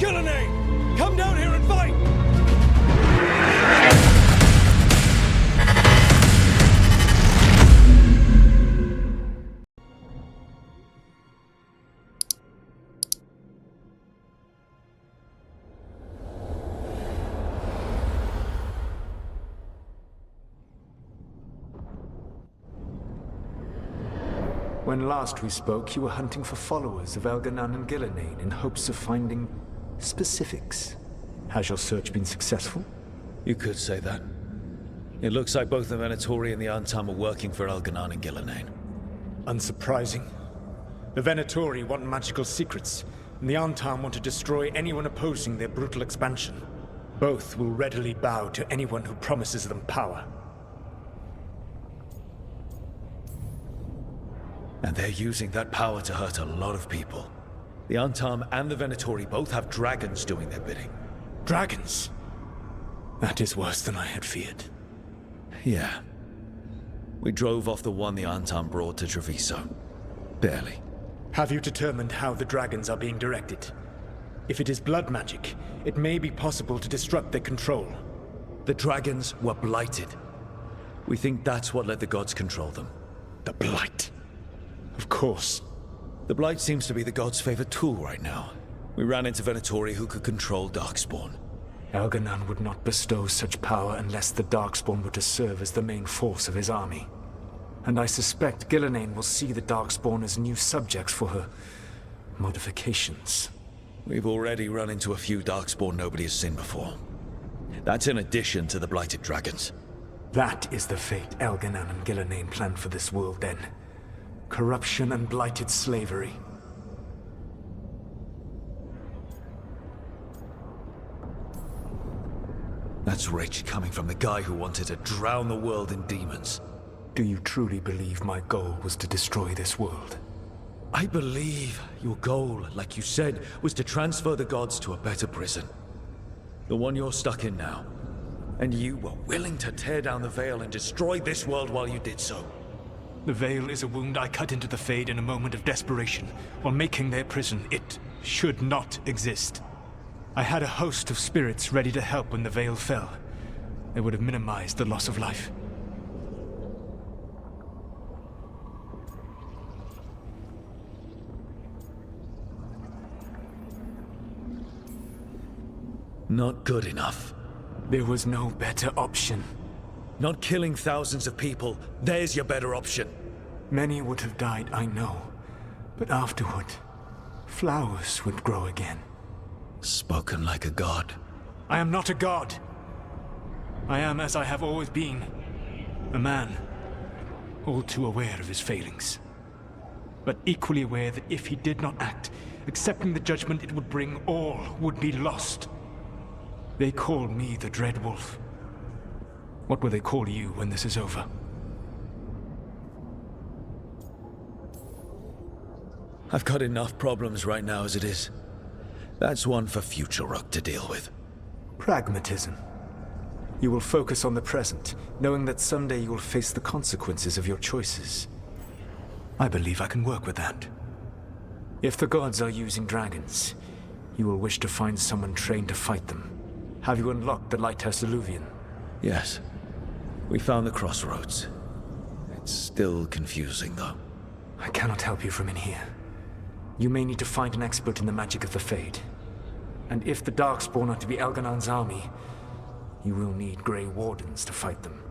Gillenane! Come down here and fight! When last we spoke, you were hunting for followers of Elganan and Gillenane in hopes of finding specifics. Has your search been successful? You could say that. It looks like both the Venatori and the Antam are working for Elganan and Gillenane. Unsurprising. The Venatori want magical secrets, and the Antam want to destroy anyone opposing their brutal expansion. Both will readily bow to anyone who promises them power. And they're using that power to hurt a lot of people. The Antam and the Venatori both have dragons doing their bidding. Dragons? That is worse than I had feared. Yeah. We drove off the one the Antam brought to Treviso. Barely. Have you determined how the dragons are being directed? If it is blood magic, it may be possible to disrupt their control. The dragons were blighted. We think that's what let the gods control them. The Blight. Of course. The Blight seems to be the gods' favorite tool right now. We ran into Venatori who could control Darkspawn. Elganan would not bestow such power unless the Darkspawn were to serve as the main force of his army. And I suspect Gillenane will see the Darkspawn as new subjects for her modifications. We've already run into a few Darkspawn nobody has seen before. That's in addition to the blighted dragons. That is the fate Elganan and Gillenane planned for this world then. Corruption and blighted slavery. That's rage coming from the guy who wanted to drown the world in demons. Do you truly believe my goal was to destroy this world? I believe your goal, like you said, was to transfer the gods to a better prison. The one you're stuck in now. And you were willing to tear down the veil and destroy this world while you did so. The veil is a wound I cut into the Fade in a moment of desperation, while making their prison. It should not exist. I had a host of spirits ready to help when the veil fell. They would have minimized the loss of life. Not good enough. There was no better option. Not killing thousands of people, there's your better option. Many would have died, I know. But afterward, flowers would grow again. Spoken like a god. I am not a god. I am as I have always been. A man. All too aware of his failings. But equally aware that if he did not act, accepting the judgment it would bring, all would be lost. They call me the Dread Wolf. What will they call you when this is over? I've got enough problems right now as it is. That's one for future Rook to deal with. Pragmatism. You will focus on the present, knowing that someday you will face the consequences of your choices. I believe I can work with that. If the gods are using dragons, you will wish to find someone trained to fight them. Have you unlocked the Lighthouse Illuvian? Yes. We found the crossroads. It's still confusing, though. I cannot help you from in here. You may need to find an expert in the magic of the Fade. And if the Darkspawn are to be Elganan's army, you will need Grey Wardens to fight them.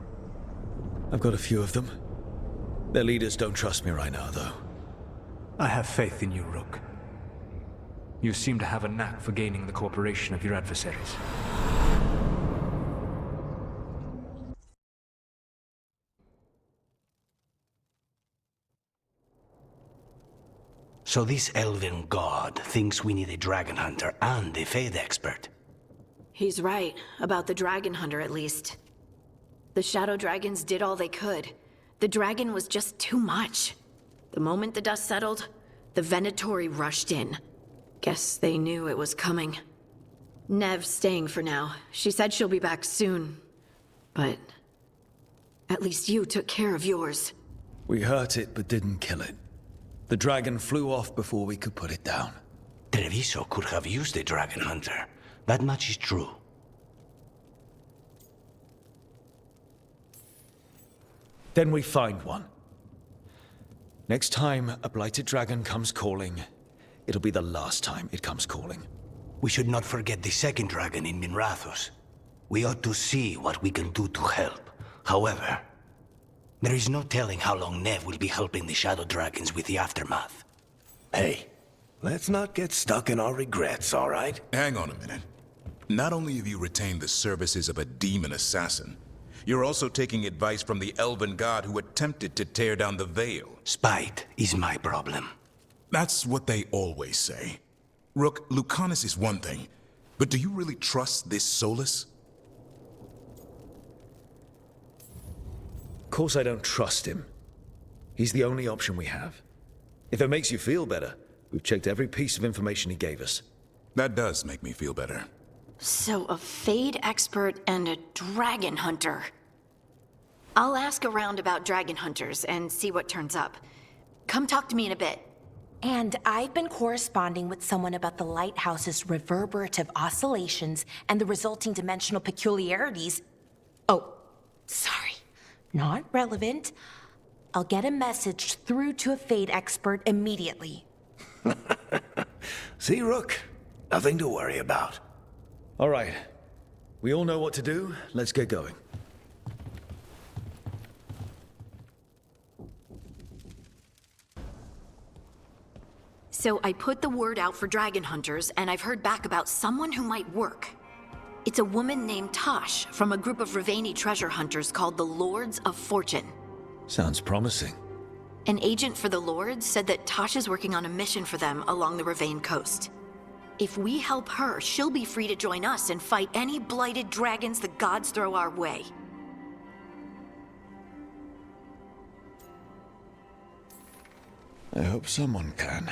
I've got a few of them. Their leaders don't trust me right now, though. I have faith in you, Rook. You seem to have a knack for gaining the cooperation of your adversaries. So this elven god thinks we need a dragon hunter and a Fade expert. He's right, about the dragon hunter at least. The shadow dragons did all they could. The dragon was just too much. The moment the dust settled, the Venatori rushed in. Guess they knew it was coming. Nev's staying for now. She said she'll be back soon. But at least you took care of yours. We hurt it, but didn't kill it. The dragon flew off before we could put it down. Treviso could have used a dragon hunter. That much is true. Then we find one. Next time a blighted dragon comes calling, it'll be the last time it comes calling. We should not forget the second dragon in Minrathos. We ought to see what we can do to help. However, there is no telling how long Nev will be helping the Shadow Dragons with the aftermath. Hey, let's not get stuck in our regrets, all right? Hang on a minute. Not only have you retained the services of a demon assassin, you're also taking advice from the elven god who attempted to tear down the veil. Spite is my problem. That's what they always say. Rook, Lucanus is one thing, but do you really trust this Solus? Of course I don't trust him. He's the only option we have. If it makes you feel better, we've checked every piece of information he gave us. That does make me feel better. So a Fade expert and a dragon hunter. I'll ask around about dragon hunters and see what turns up. Come talk to me in a bit. And I've been corresponding with someone about the lighthouse's reverberative oscillations and the resulting dimensional peculiarities. Oh, sorry. Not relevant. I'll get a message through to a Fade expert immediately. See, Rook? Nothing to worry about. All right. We all know what to do. Let's get going. So I put the word out for dragon hunters, and I've heard back about someone who might work. It's a woman named Tosh from a group of Ravani treasure hunters called the Lords of Fortune. Sounds promising. An agent for the Lords said that Tosh is working on a mission for them along the Ravane coast. If we help her, she'll be free to join us and fight any blighted dragons the gods throw our way. I hope someone can.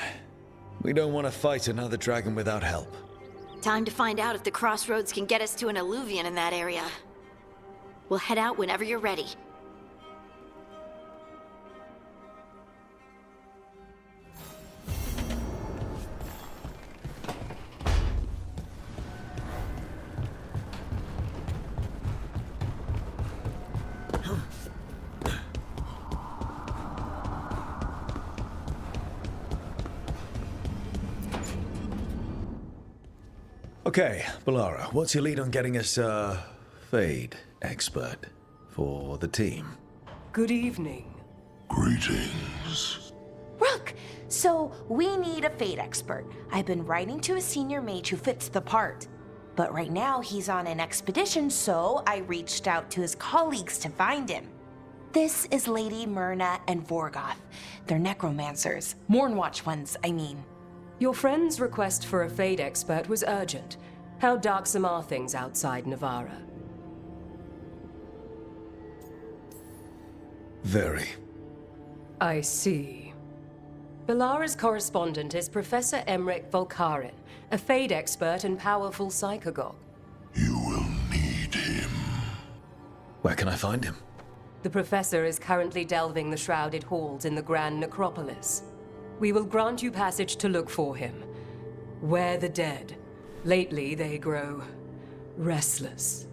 We don't want to fight another dragon without help. Time to find out if the crossroads can get us to an alluvion in that area. We'll head out whenever you're ready. Okay, Balara, what's your lead on getting us a Fade expert for the team? Good evening. Greetings. Rook! So, we need a Fade expert. I've been writing to a senior mage who fits the part. But right now, he's on an expedition, so I reached out to his colleagues to find him. This is Lady Myrna and Vorgoth. They're necromancers. Mournwatch ones, I mean. Your friend's request for a Fade expert was urgent. How darksome are things outside Navarra? Very. I see. Balara's correspondent is Professor Emmerich Volkarin, a Fade expert and powerful psychagogue. You will need him. Where can I find him? The professor is currently delving the shrouded halls in the Grand Necropolis. We will grant you passage to look for him. Where the dead. Lately, they grow restless.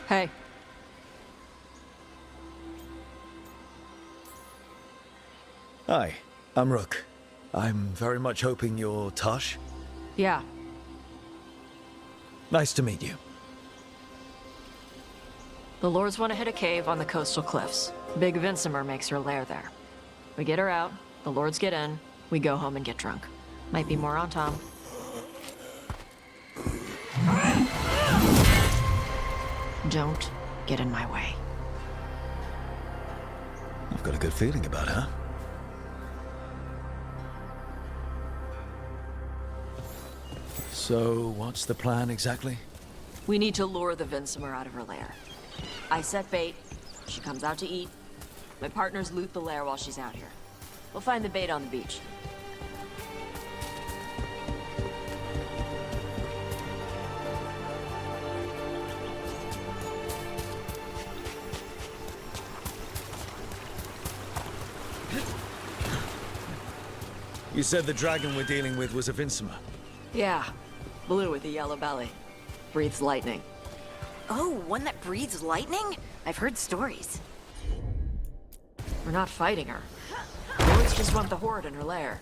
Hey. Hi, I'm Rook. I'm very much hoping you're Tosh. Yeah. Nice to meet you. The Lords want to hit a cave on the coastal cliffs. Big Vincimer makes her lair there. We get her out, the Lords get in, we go home and get drunk. Might be more on Tom. Don't get in my way. I've got a good feeling about her. So, what's the plan exactly? We need to lure the Vinsimer out of her lair. I set bait. She comes out to eat. My partners loot the lair while she's out here. We'll find the bait on the beach. You said the dragon we're dealing with was a Vinsimer. Yeah, blue with a yellow belly. Breathes lightning. Oh, one that breathes lightning? I've heard stories. We're not fighting her. The Lords just want the Horde in her lair.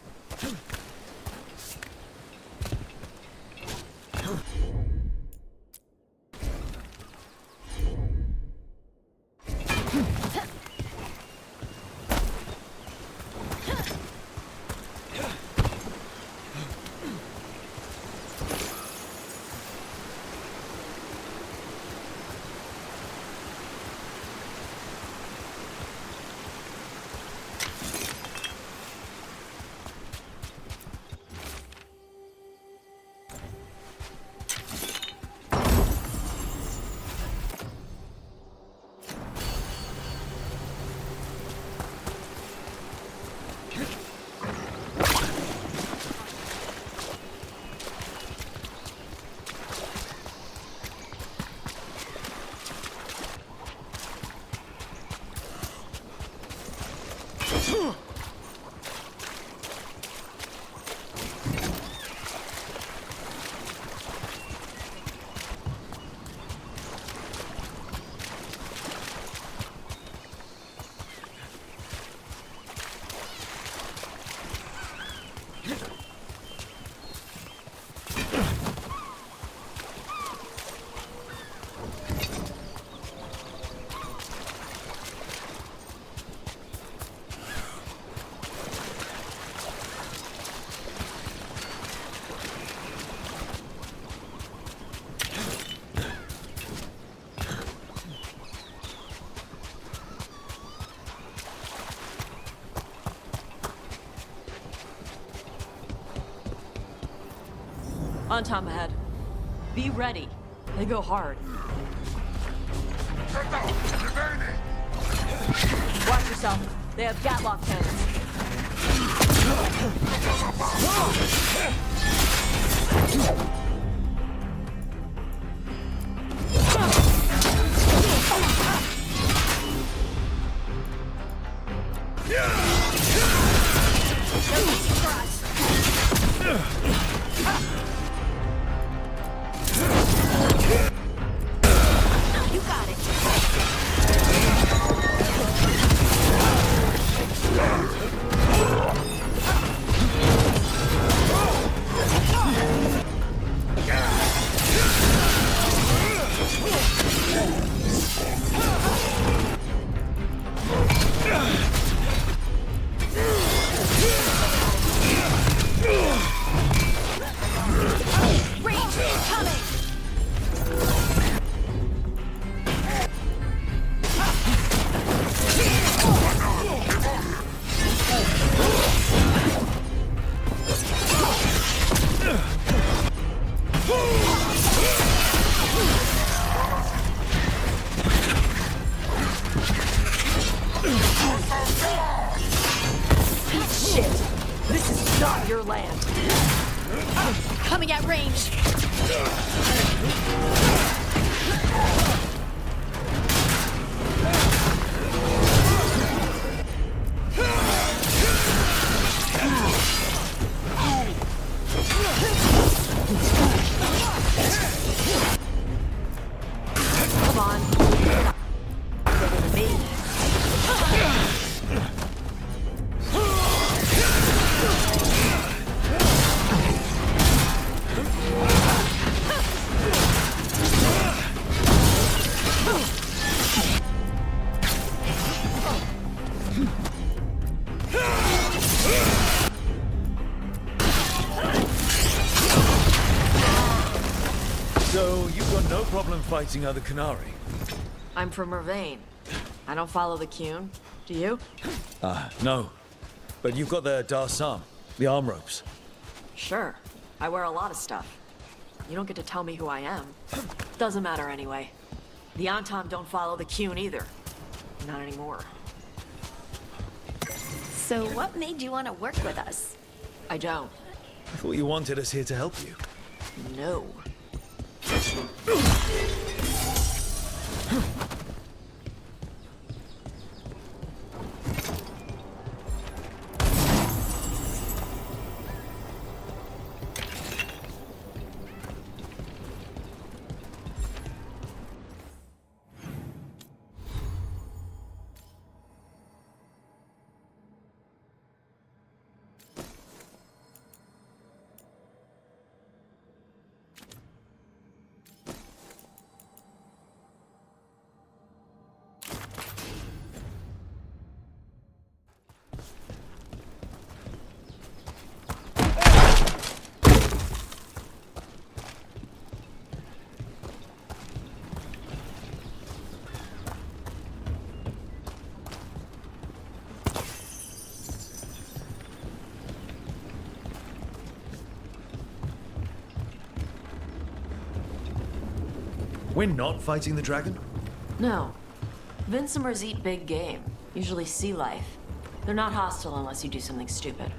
On Tom ahead. Be ready. They go hard. Watch yourself. They have Gatlock cannons. You got it. Your land. Coming at range. Come on. Bigger than me. So, you've got no problem fighting other Qunari? I'm from Mervain. I don't follow the Qun. Do you? No. But you've got the Darsam, the arm ropes. Sure. I wear a lot of stuff. You don't get to tell me who I am. Doesn't matter anyway. The Anton don't follow the Qun either. Not anymore. So what made you want to work with us? I don't. I thought you wanted us here to help you. No. We're not fighting the dragon? No. Vincimers eat big game. Usually sea life. They're not hostile unless you do something stupid.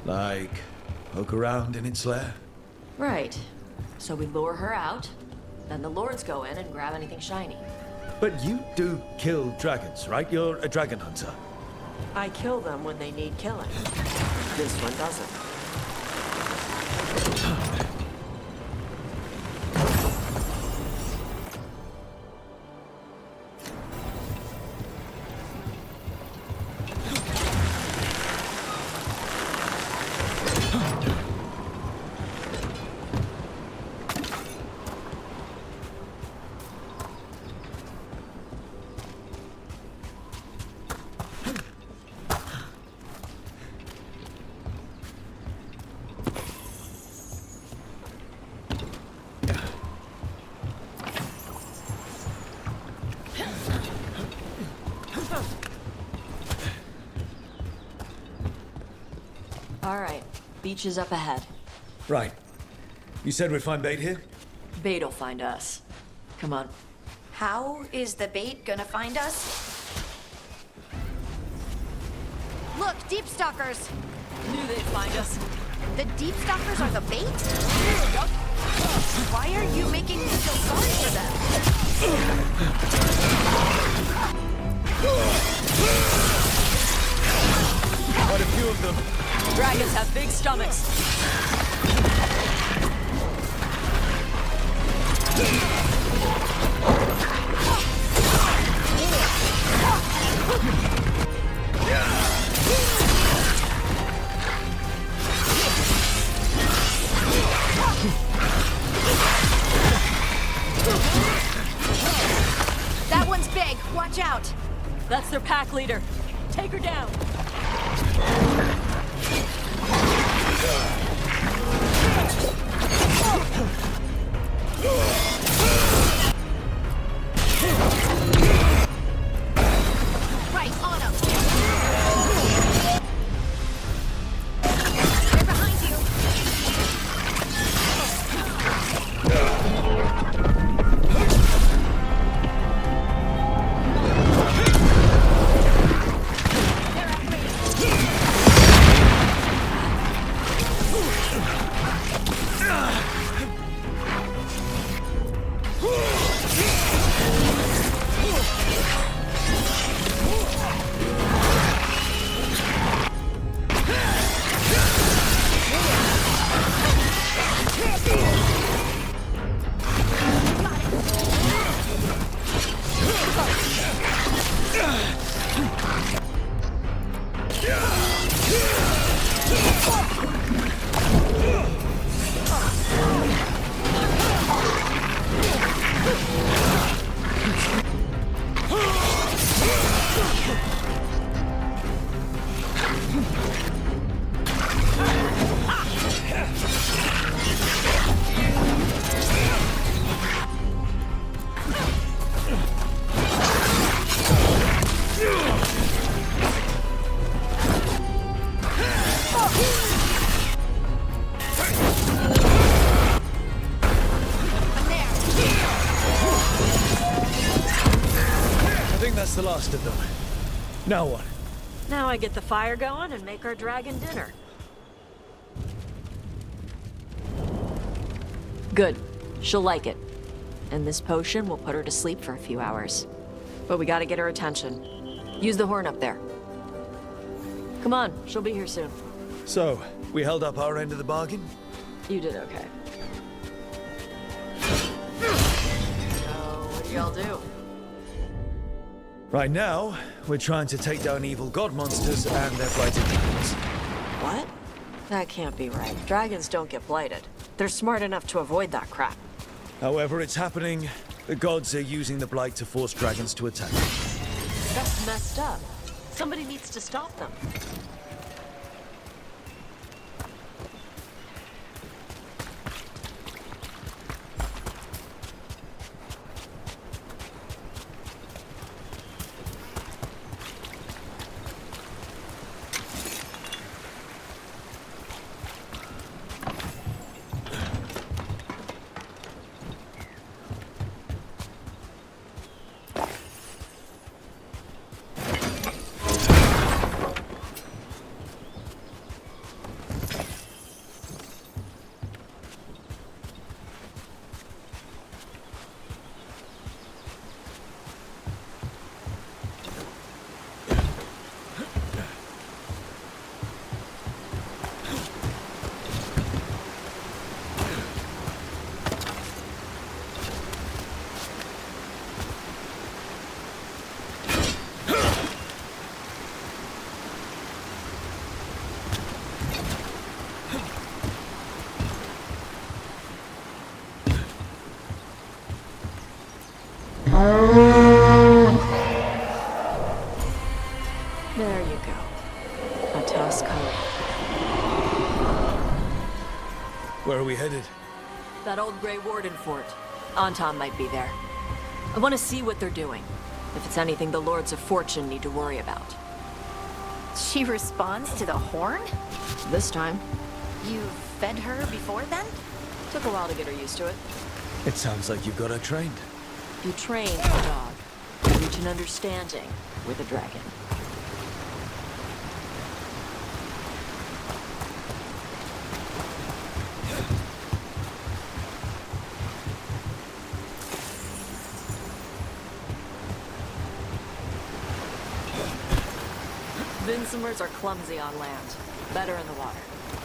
Like, poke around in its lair? Right. So we lure her out, then the lords go in and grab anything shiny. But you do kill dragons, right? You're a dragon hunter. I kill them when they need killing. This one doesn't. All right, beach is up ahead. Right. You said we'd find bait here? Bait'll find us. Come on. How is the bait gonna find us? Look, deep stalkers! Knew they'd find us. The deep stalkers are the bait? Why are you making me feel sorry for them? Quite a few of them. Dragons have big stomachs. That one's big. Watch out. That's their pack leader. Take her down. Right, on him. They're behind you. blasted them. Now what? Now I get the fire going and make our dragon dinner. Good. She'll like it. And this potion will put her to sleep for a few hours. But we gotta get her attention. Use the horn up there. Come on, she'll be here soon. So, we held up our end of the bargain? You did okay. So, what do y'all do? Right now, we're trying to take down evil god monsters and their blighted dragons. What? That can't be right. Dragons don't get blighted. They're smart enough to avoid that crap. However it's happening, the gods are using the blight to force dragons to attack. That's messed up. Somebody needs to stop them. There you go. A tusk color. Where are we headed? That old Grey Warden fort. Anton might be there. I want to see what they're doing. If it's anything the Lords of Fortune need to worry about. She responds to the horn? This time. You fed her before then? Took a while to get her used to it. It sounds like you've got her trained. You train a dog. You reach an understanding with a dragon. Vinsomers are clumsy on land, better in the water.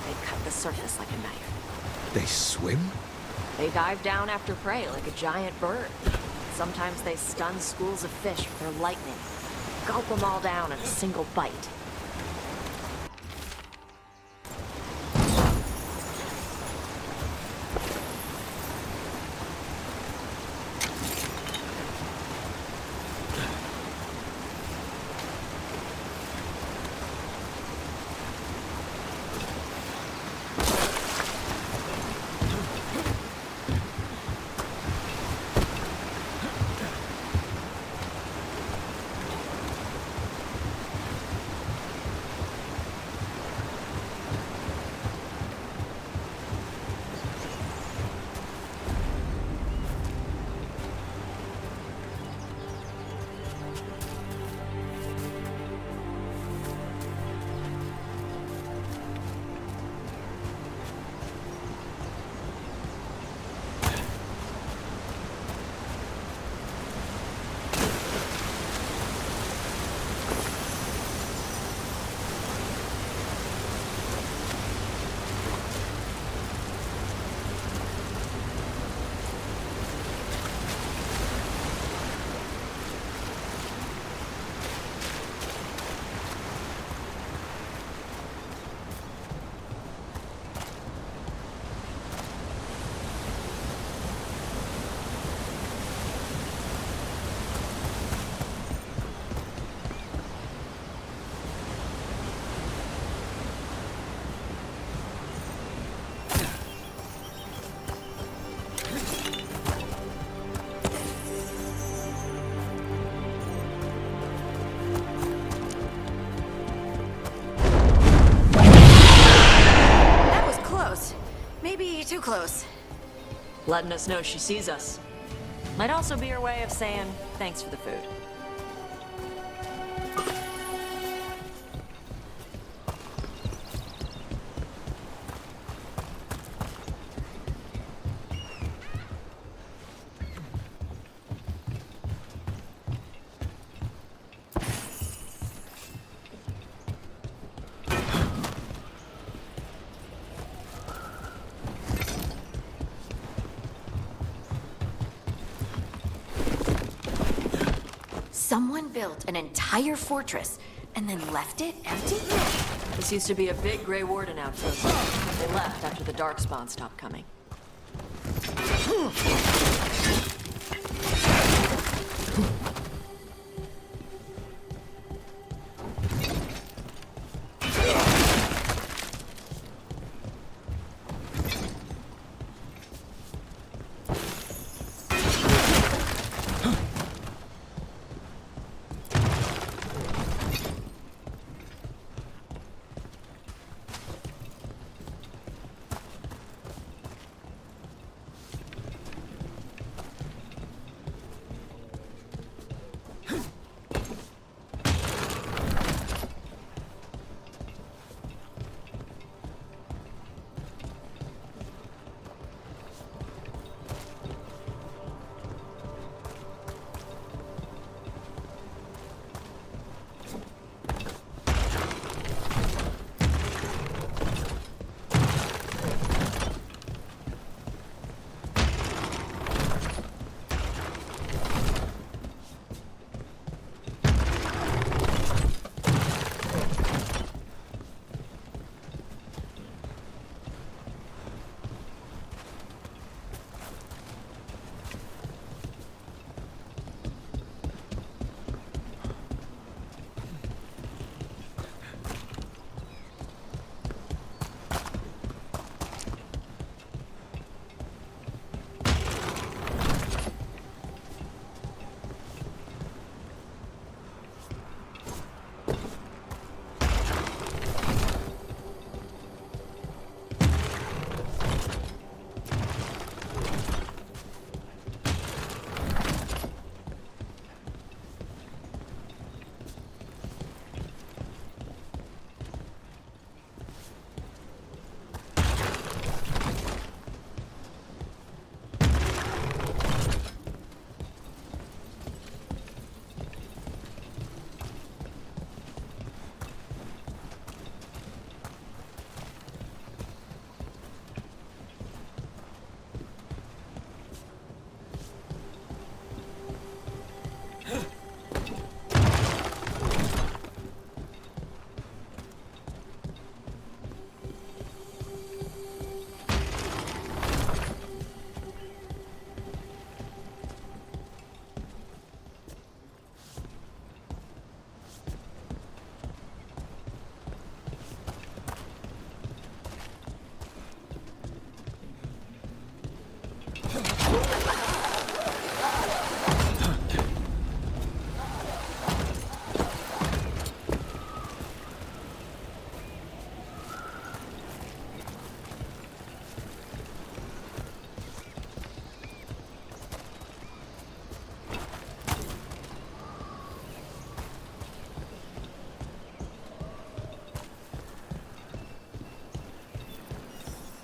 They cut the surface like a knife. They swim? They dive down after prey like a giant bird. Sometimes they stun schools of fish with their lightning. Gulp them all down in a single bite. Too close. Letting us know she sees us. Might also be her way of saying thanks for the food. Someone built an entire fortress and then left it empty? This used to be a big Grey Warden outpost. They left after the Darkspawn stopped coming.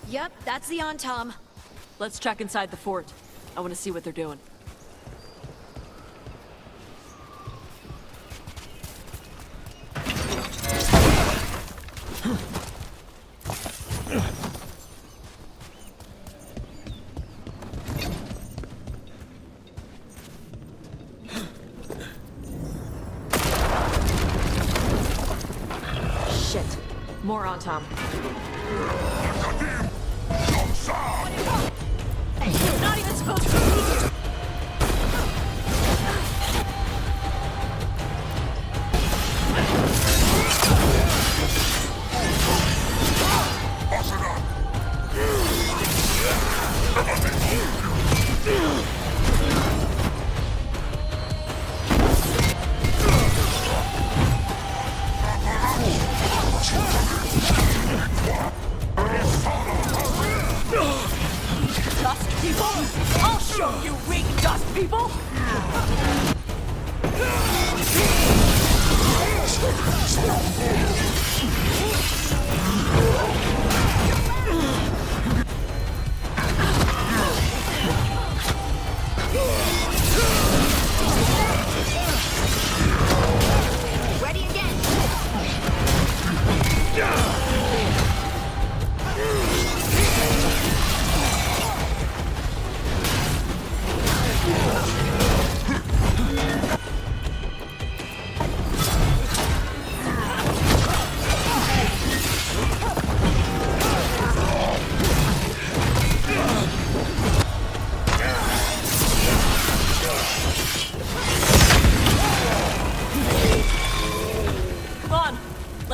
Yep, that's the on-tom. Let's check inside the fort. I want to see what they're doing. Shit. More on Tom. Not even supposed to be. I'll show you weak.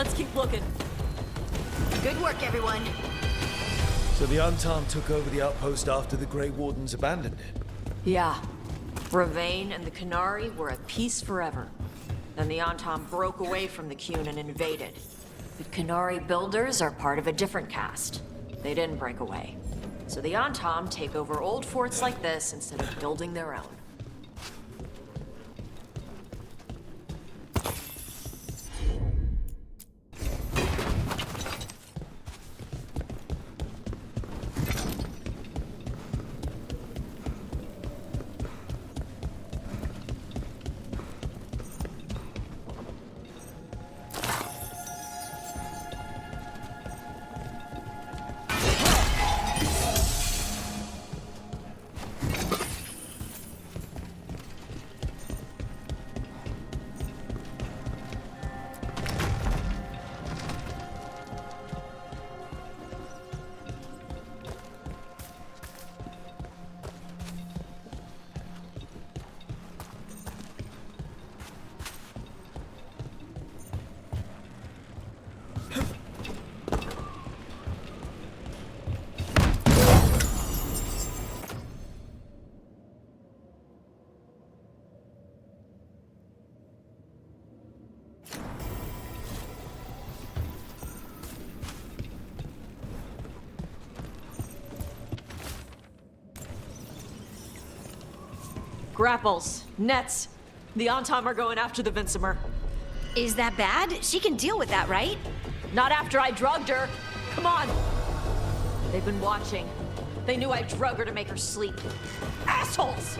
Let's keep looking. Good work, everyone. So the Untarmed took over the outpost after the Grey Wardens abandoned it? Yeah. Ravain and the Canary were at peace forever. Then the Antom broke away from the Qun and invaded. The Canary builders are part of a different caste. They didn't break away. So the Antom take over old forts like this instead of building their own. Grapples, nets. The Antom are going after the Vincimer. Is that bad? She can deal with that, right? Not after I drugged her. Come on. They've been watching. They knew I drug her to make her sleep. Assholes!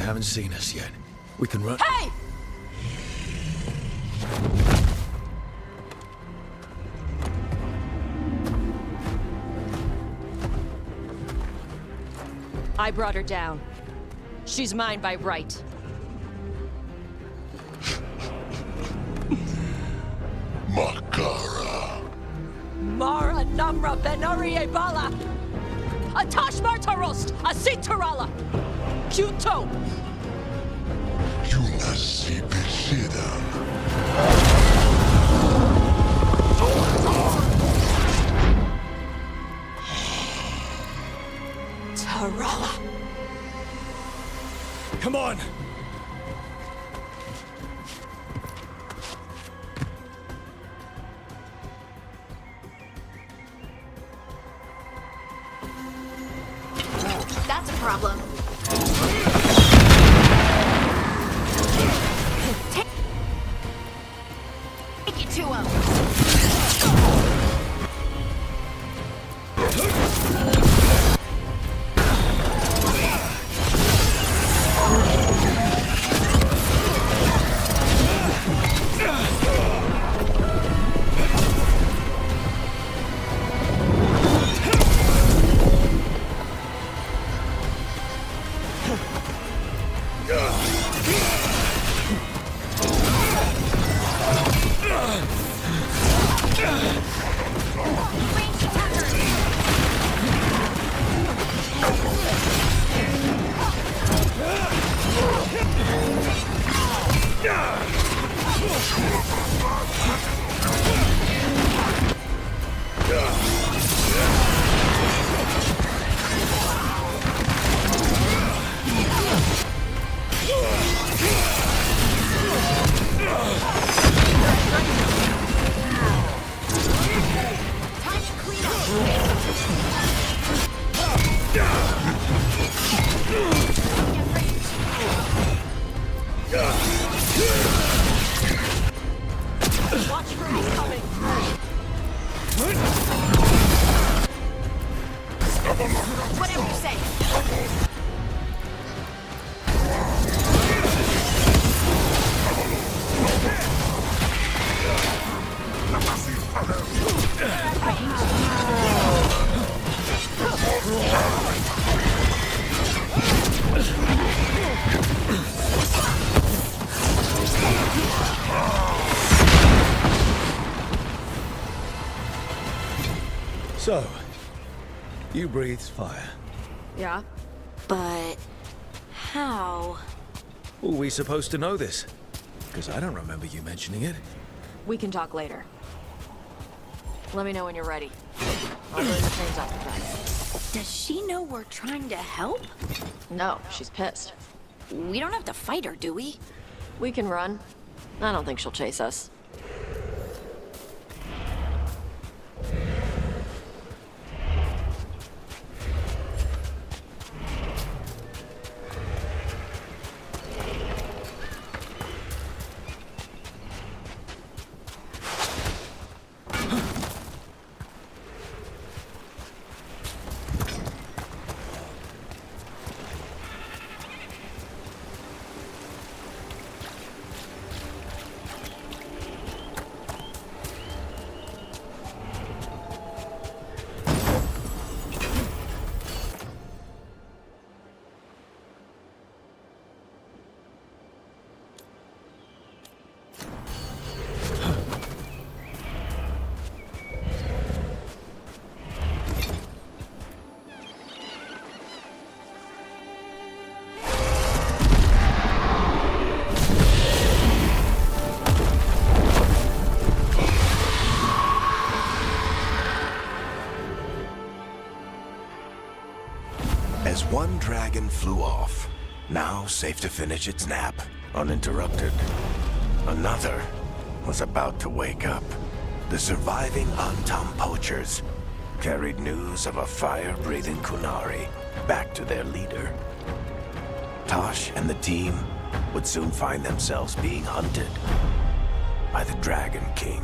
haven't seen us yet. We can run. Hey! I brought her down. She's mine by right. Makara. Mara Namra Benari Bala! Atash Martarost! Asitarala! Kyuto! Yunasi Beshida. Tarala! Come on! That's a problem. Take it to him. Watch for me coming! Whatever you say. So, you breathed fire. Yeah? But how? Were we supposed to know this? Because I don't remember you mentioning it. We can talk later. Let me know when you're ready. I'll burn the trains off the track. Does she know we're trying to help? No, she's pissed. We don't have to fight her, do we? We can run. I don't think she'll chase us. As one dragon flew off, now safe to finish its nap, uninterrupted, another was about to wake up. The surviving Antam poachers carried news of a fire-breathing Kunari back to their leader. Tosh and the team would soon find themselves being hunted by the Dragon King.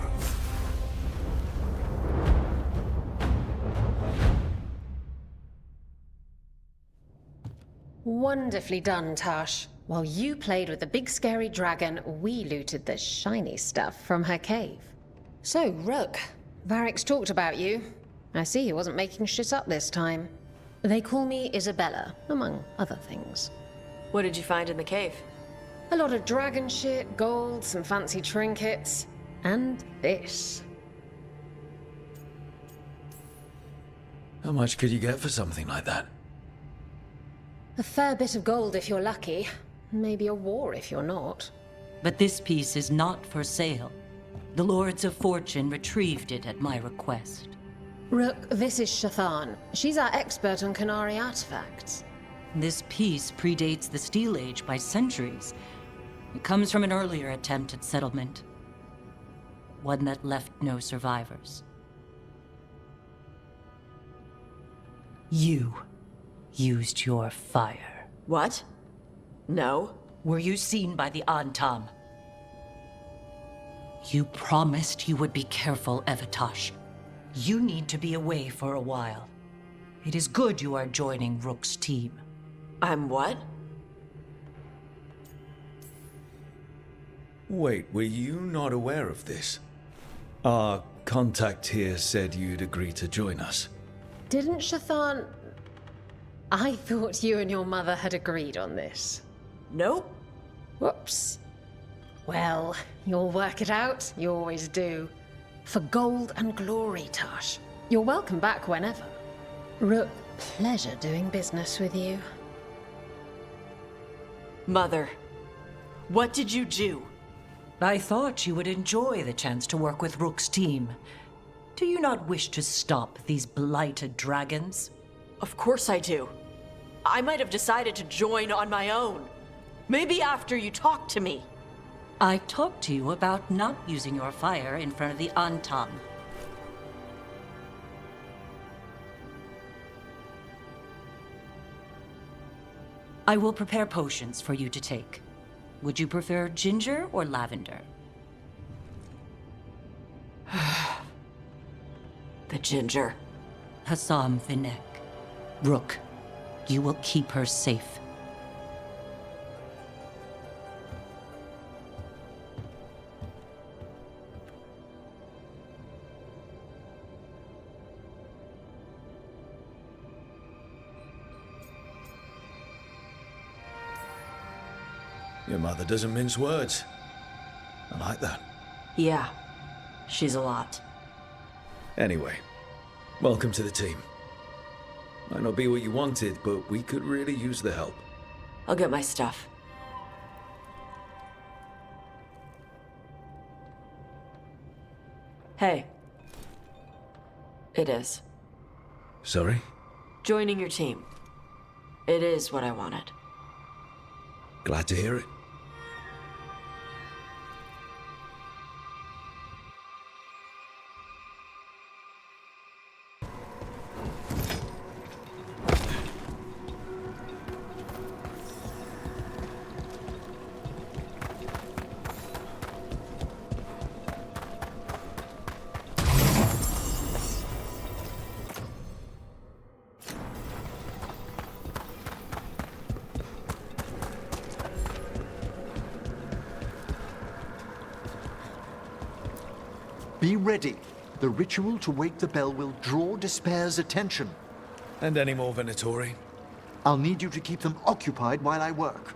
Wonderfully done, Tash. While you played with the big scary dragon, we looted the shiny stuff from her cave. So, Rook, Varric's talked about you. I see he wasn't making shit up this time. They call me Isabella, among other things. What did you find in the cave? A lot of dragon shit, gold, some fancy trinkets, and this. How much could you get for something like that? A fair bit of gold if you're lucky. Maybe a war if you're not. But this piece is not for sale. The Lords of Fortune retrieved it at my request. Rook, this is Shathan. She's our expert on Qunari artifacts. This piece predates the Steel Age by centuries. It comes from an earlier attempt at settlement. One that left no survivors. You used your fire. What? No. Were you seen by the Antam? You promised you would be careful, Evatosh. You need to be away for a while. It is good you are joining Rook's team. I'm what? Wait, were you not aware of this? Our contact here said you'd agree to join us. Didn't Shathan... I thought you and your mother had agreed on this. Nope. Whoops. Well, you'll work it out. You always do. For gold and glory, Tosh. You're welcome back whenever. Rook, pleasure doing business with you. Mother, what did you do? I thought you would enjoy the chance to work with Rook's team. Do you not wish to stop these blighted dragons? Of course I do. I might have decided to join on my own. Maybe after you talked to me. I talked to you about not using your fire in front of the Antam. I will prepare potions for you to take. Would you prefer ginger or lavender? The ginger. Hassam Vinek. Rook, you will keep her safe. Your mother doesn't mince words. I like that. Yeah, she's a lot. Anyway, welcome to the team. Might not be what you wanted, but we could really use the help. I'll get my stuff. Hey. It is. Sorry? Joining your team. It is what I wanted. Glad to hear it. Be ready. The ritual to wake the bell will draw Despair's attention. And any more Venatori? I'll need you to keep them occupied while I work.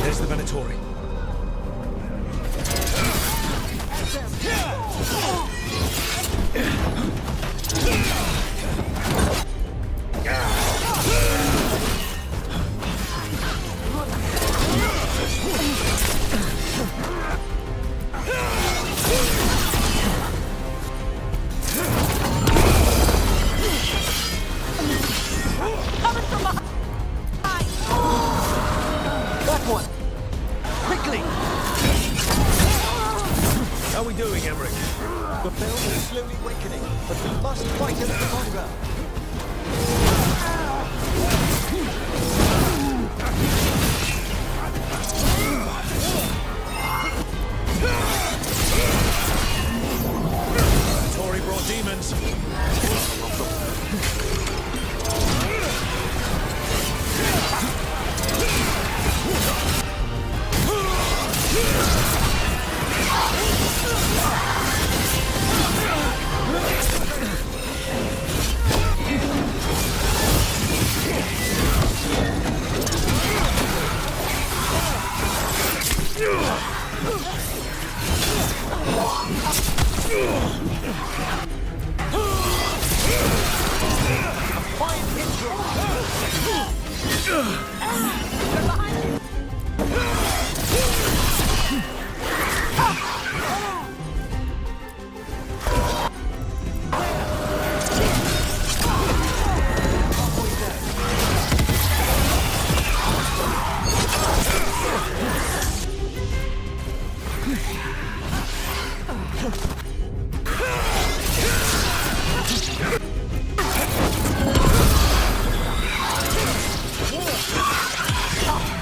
There's the Venatori.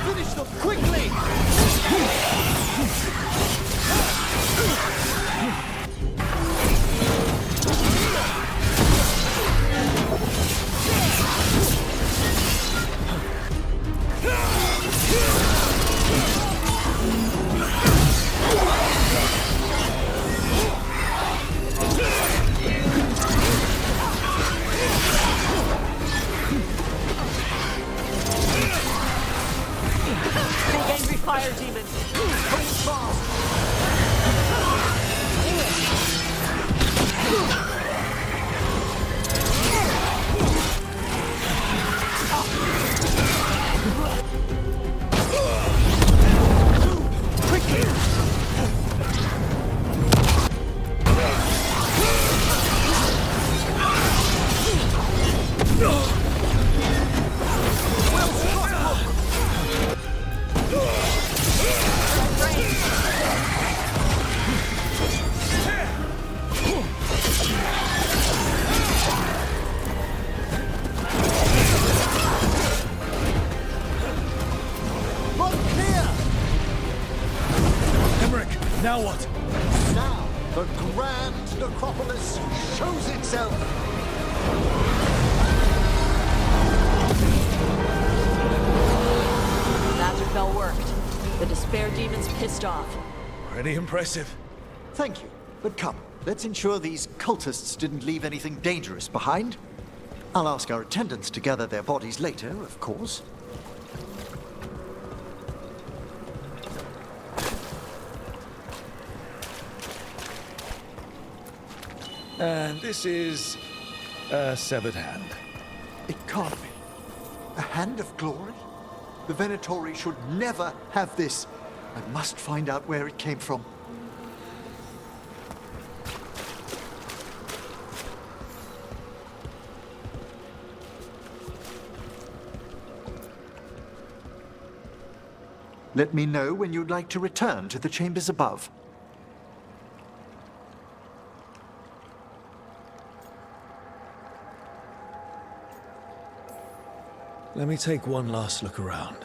Finish them quickly! Big angry fire demon! Hold fast! Now what? Now, the grand necropolis shows itself! Lazarfell worked. The despair demon's pissed off. Pretty impressive. Thank you, but come, let's ensure these cultists didn't leave anything dangerous behind. I'll ask our attendants to gather their bodies later, of course. And this is a severed hand. It can't be. A hand of glory? The Venatori should never have this. I must find out where it came from. Let me know when you'd like to return to the chambers above. Let me take one last look around.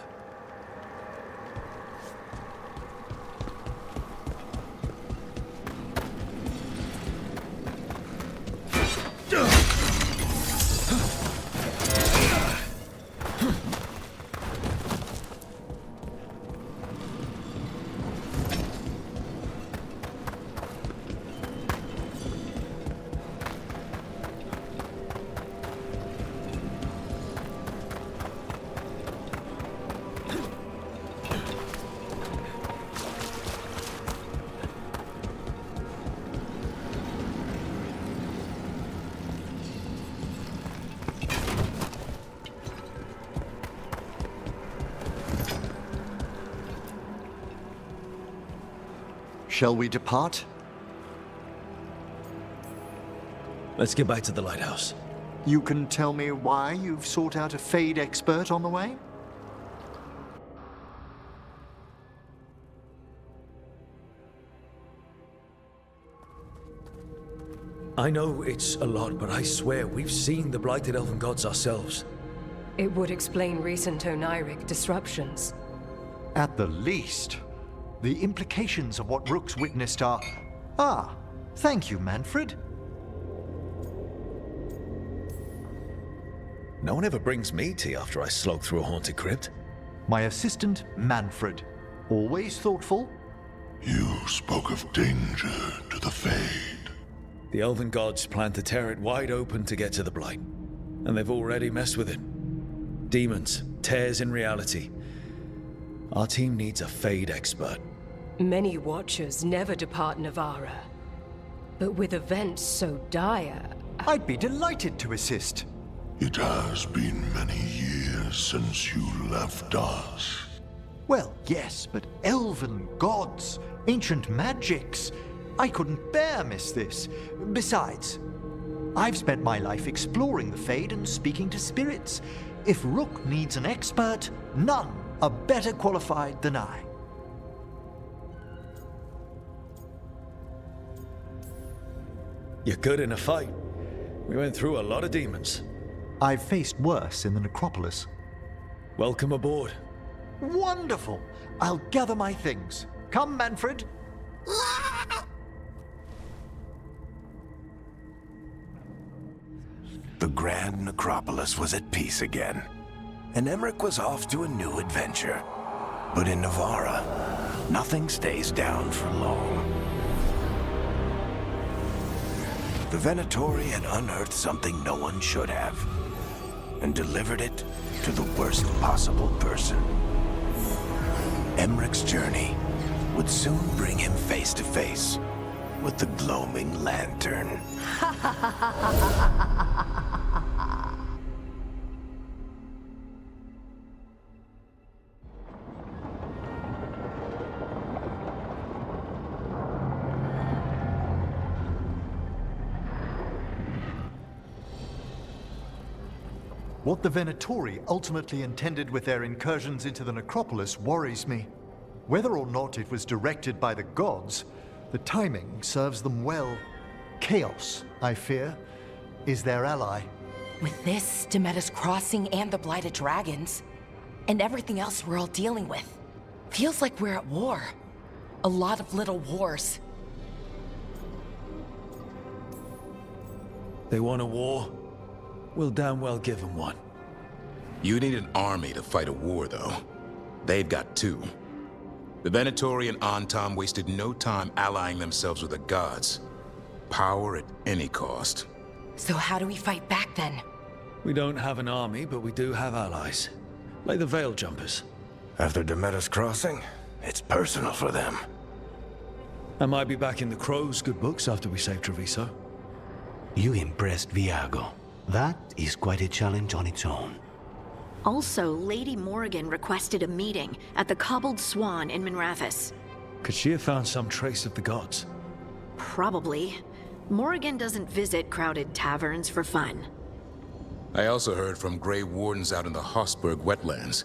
Shall we depart? Let's get back to the lighthouse. You can tell me why you've sought out a Fade expert on the way? I know it's a lot, but I swear we've seen the blighted elven gods ourselves. It would explain recent Oniric disruptions. At the least. The implications of what Rook's witnessed are... Ah, thank you, Manfred. No one ever brings me tea after I slog through a haunted crypt. My assistant, Manfred. Always thoughtful. You spoke of danger to the Fade. The elven gods plan to tear it wide open to get to the blight. And they've already messed with it. Demons, tears in reality. Our team needs a Fade expert. Many Watchers never depart Navara. But with events so dire... I'd be delighted to assist. It has been many years since you left us. Well, yes, but elven gods, ancient magics. I couldn't bear miss this. Besides, I've spent my life exploring the Fade and speaking to spirits. If Rook needs an expert, none are better qualified than I. You're good in a fight. We went through a lot of demons. I've faced worse in the necropolis. Welcome aboard. Wonderful! I'll gather my things. Come, Manfred. The Grand Necropolis was at peace again, and Emmerich was off to a new adventure. But in Navarra, nothing stays down for long. The Venatori had unearthed something no one should have, and delivered it to the worst possible person. Emmerich's journey would soon bring him face to face with the gloaming lantern. What the Venatori ultimately intended with their incursions into the necropolis worries me. Whether or not it was directed by the gods, the timing serves them well. Chaos, I fear, is their ally. With this, Demeter's Crossing and the Blighted Dragons, and everything else we're all dealing with, feels like we're at war. A lot of little wars. They want a war? We'll damn well give them one. You need an army to fight a war, though. They've got two. The Venatori and Antam wasted no time allying themselves with the gods. Power at any cost. So how do we fight back then? We don't have an army, but we do have allies. Like the Veil Jumpers. After Demeter's Crossing, it's personal for them. I might be back in the Crow's good books after we save Treviso. You impressed Viago. That is quite a challenge on its own. Also, Lady Morrigan requested a meeting at the Cobbled Swan in Minrathous. Could she have found some trace of the gods? Probably. Morrigan doesn't visit crowded taverns for fun. I also heard from Grey Wardens out in the Hossberg wetlands,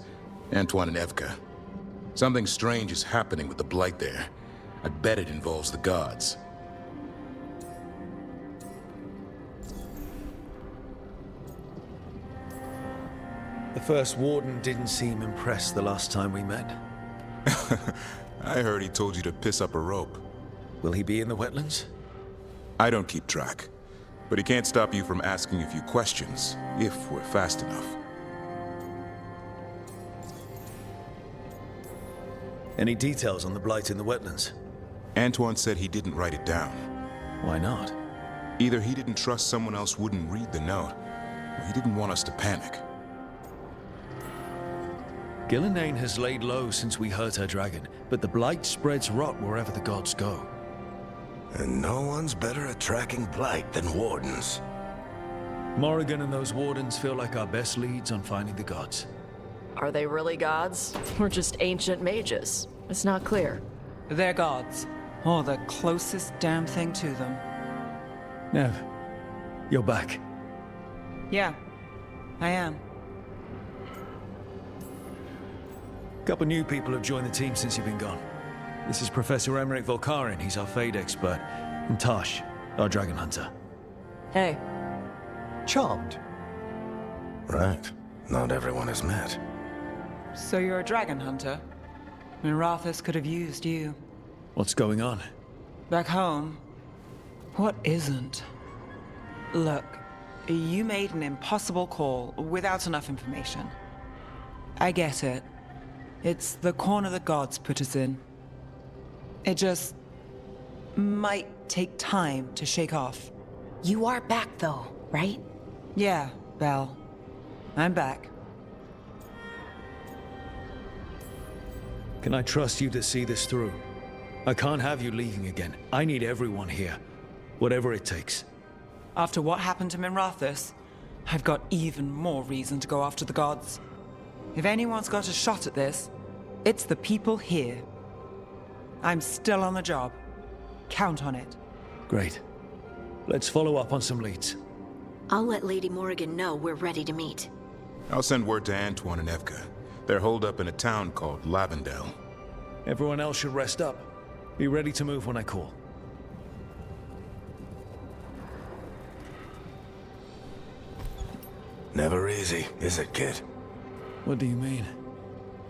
Antoine and Evka. Something strange is happening with the Blight there. I bet it involves the gods. The first warden didn't seem impressed the last time we met. I heard he told you to piss up a rope. Will he be in the wetlands? I don't keep track, but he can't stop you from asking a few questions, if we're fast enough. Any details on the Blight in the wetlands? Antoine said he didn't write it down. Why not? Either he didn't trust someone else wouldn't read the note, or he didn't want us to panic. Gillenane has laid low since we hurt her dragon, but the Blight spreads rot wherever the gods go. And no one's better at tracking Blight than Wardens. Morrigan and those Wardens feel like our best leads on finding the gods. Are they really gods? Or just ancient mages? It's not clear. They're gods. Or the closest damn thing to them. Nev, you're back. Yeah, I am. Couple new people have joined the team since you've been gone. This is Professor Emmerich Volkarin, he's our Fade expert. And Tosh, our Dragon Hunter. Hey. Charmed. Right. Not everyone has met. So you're a dragon hunter? Minrathous could have used you. What's going on? Back home, what isn't? Look, you made an impossible call without enough information. I get it. It's the corner the gods put us in. It just might take time to shake off. You are back though, right? Yeah, Belle. I'm back. Can I trust you to see this through? I can't have you leaving again. I need everyone here. Whatever it takes. After what happened to Minrathous, I've got even more reason to go after the gods. If anyone's got a shot at this, it's the people here. I'm still on the job. Count on it. Great. Let's follow up on some leads. I'll let Lady Morrigan know we're ready to meet. I'll send word to Antoine and Evka. They're holed up in a town called Lavendel. Everyone else should rest up. Be ready to move when I call. Never easy, is it, kid? What do you mean?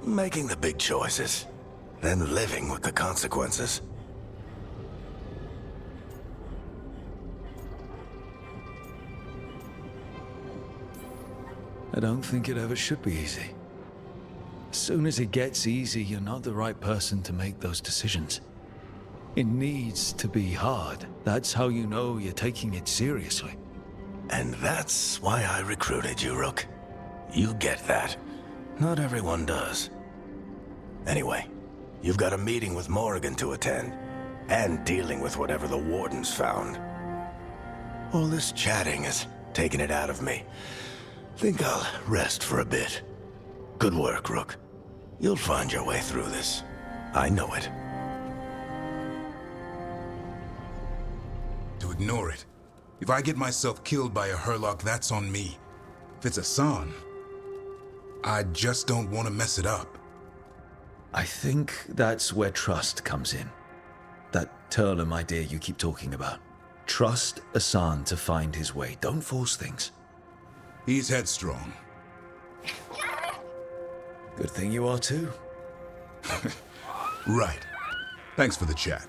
Making the big choices, then living with the consequences. I don't think it ever should be easy. As soon as it gets easy, you're not the right person to make those decisions. It needs to be hard. That's how you know you're taking it seriously. And that's why I recruited you, Rook. You get that. Not everyone does. Anyway, you've got a meeting with Morrigan to attend, and dealing with whatever the Warden's found. All this chatting is taking it out of me. Think I'll rest for a bit. Good work, Rook. You'll find your way through this. I know it. To ignore it. If I get myself killed by a Herlock, that's on me. If it's Hassan, I just don't want to mess it up. I think that's where trust comes in. That Turlum idea you keep talking about. Trust Hassan to find his way. Don't force things. He's headstrong. Good thing you are too. Right. Thanks for the chat.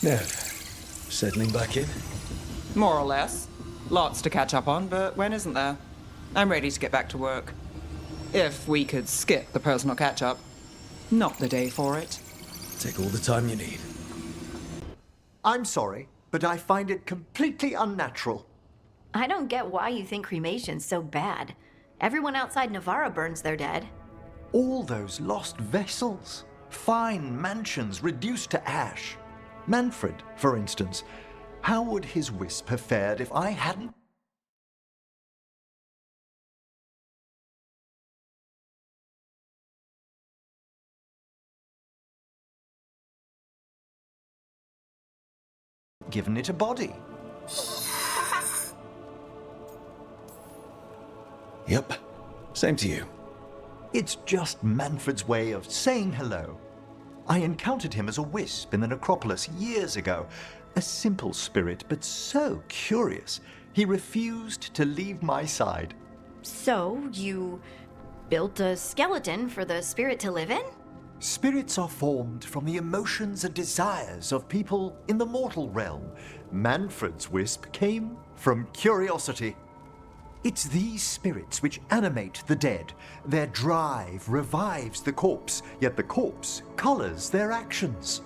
Nev, settling back in? More or less. Lots to catch up on, but when isn't there? I'm ready to get back to work. If we could skip the personal catch-up. Not the day for it. Take all the time you need. I'm sorry, but I find it completely unnatural. I don't get why you think cremation's so bad. Everyone outside Navarra burns their dead. All those lost vessels. Fine mansions reduced to ash. Manfred, for instance. How would his wisp have fared if I hadn't given it a body? Yep. Same to you. It's just Manfred's way of saying hello. I encountered him as a wisp in the necropolis years ago. A simple spirit, but so curious. He refused to leave my side. So, you built a skeleton for the spirit to live in? Spirits are formed from the emotions and desires of people in the mortal realm. Manfred's wisp came from curiosity. It's these spirits which animate the dead. Their drive revives the corpse, yet the corpse colors their actions.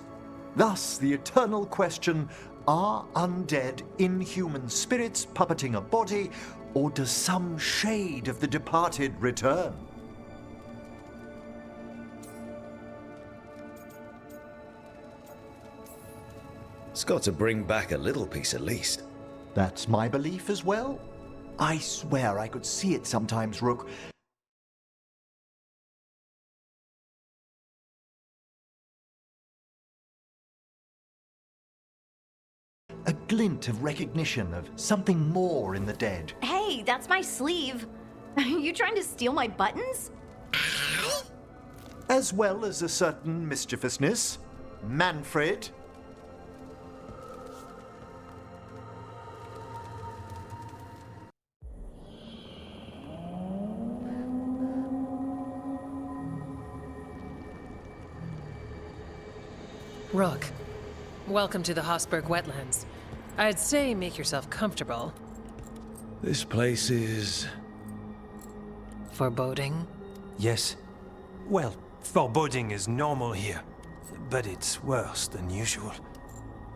Thus, the eternal question, are undead inhuman spirits puppeting a body, or does some shade of the departed return? It's got to bring back a little piece at least. That's my belief as well. I swear I could see it sometimes, Rook. A glint of recognition of something more in the dead. Hey, that's my sleeve. Are you trying to steal my buttons? As well as a certain mischievousness. Manfred. Rook, welcome to the Hosberg wetlands. I'd say make yourself comfortable. This place is... foreboding? Yes. Well, foreboding is normal here, but it's worse than usual.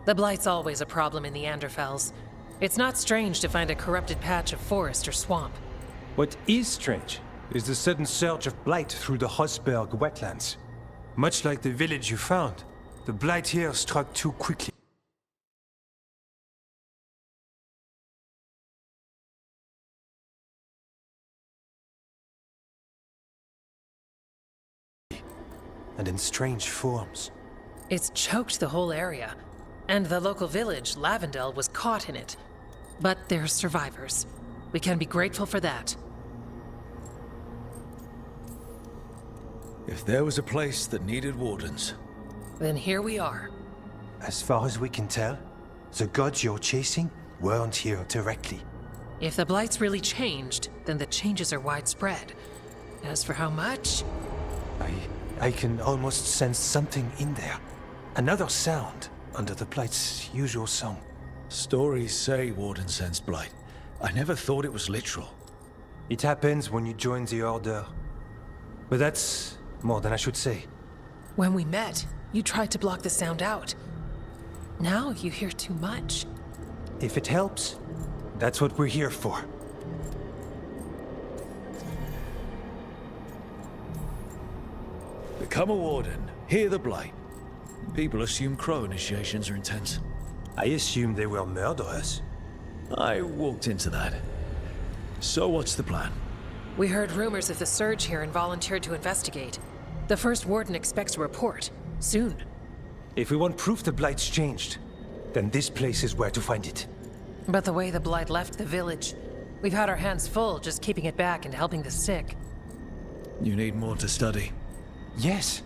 The Blight's always a problem in the Anderfels. It's not strange to find a corrupted patch of forest or swamp. What is strange is the sudden surge of blight through the Hosberg wetlands. Much like the village you found, the blight here struck too quickly. And in strange forms. It's choked the whole area, and the local village, Lavendel, was caught in it. But they're survivors. We can be grateful for that. If there was a place that needed wardens... Then here we are. As far as we can tell, the gods you're chasing weren't here directly. If the Blight's really changed, then the changes are widespread. As for how much... I can almost sense something in there. Another sound under the Blight's usual song. Stories say Warden sensed blight. I never thought it was literal. It happens when you join the Order. But that's more than I should say. When we met, you tried to block the sound out. Now you hear too much. If it helps, that's what we're here for. Become a warden, hear the blight. People assume crow initiations are intense. I assume they will murder us. I walked into that. So what's the plan? We heard rumors of the surge here and volunteered to investigate. The first warden expects a report. Soon. If we want proof the Blight's changed, then this place is where to find it. But the way the Blight left the village, we've had our hands full just keeping it back and helping the sick. You need more to study. Yes.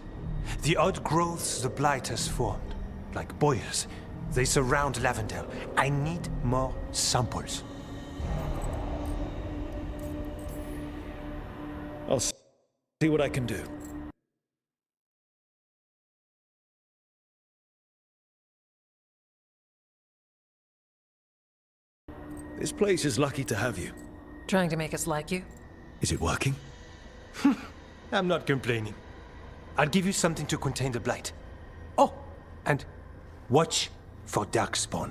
The odd growths the Blight has formed, like boils, they surround Lavendel. I need more samples. I'll see what I can do. This place is lucky to have you. Trying to make us like you? Is it working? I'm not complaining. I'll give you something to contain the Blight. Oh, and watch for Darkspawn.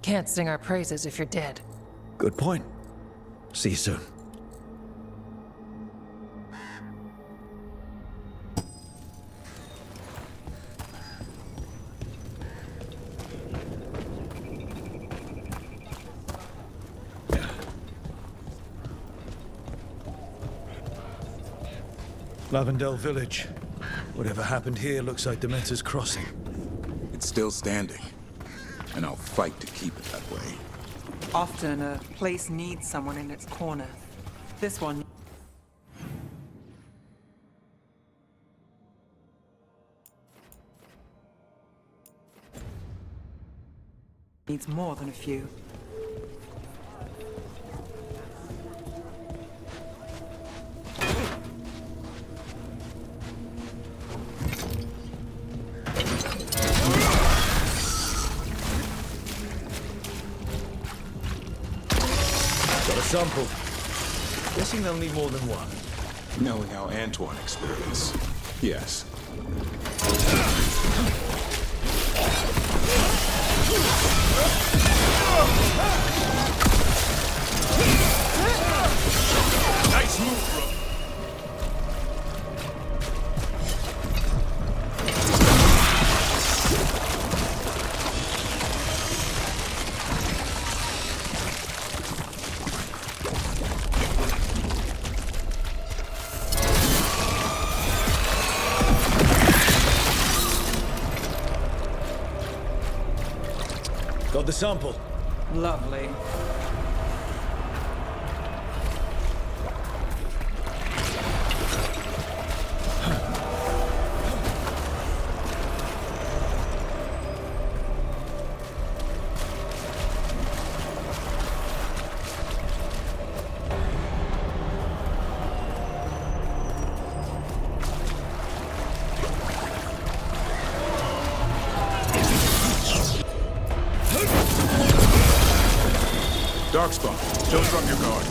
Can't sing our praises if you're dead. Good point. See you soon. Lavendel Village. Whatever happened here looks like Dementor's Crossing. It's still standing, and I'll fight to keep it that way. Often a place needs someone in its corner. This one needs more than a few. Sample. Guessing they'll need more than one. Knowing how Antoine experiments, yes. Nice move, bro. Got the sample. Lovely. Dark spot. Don't drop your guard.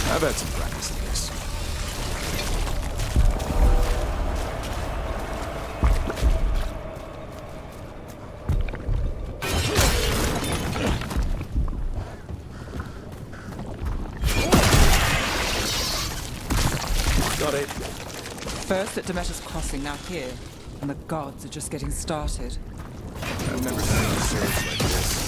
I've had some practice in this. Got it. First at Demeter's Crossing, now here. And the gods are just getting started. I've never seen a surge like this.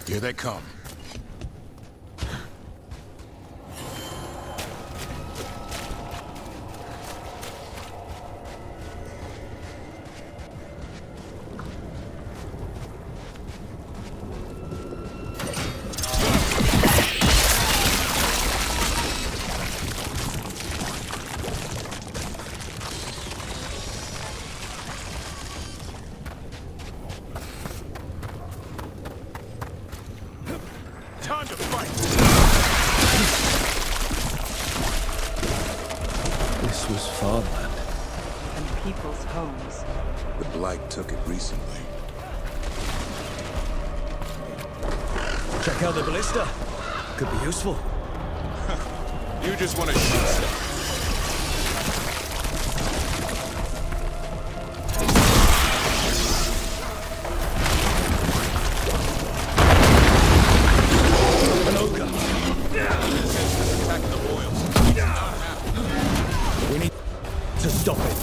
Here they come. Time to fight! This was farmland. And people's homes. The Blight took it recently. Check out the ballista. Could be useful. You just want to shoot stuff. We need to stop it.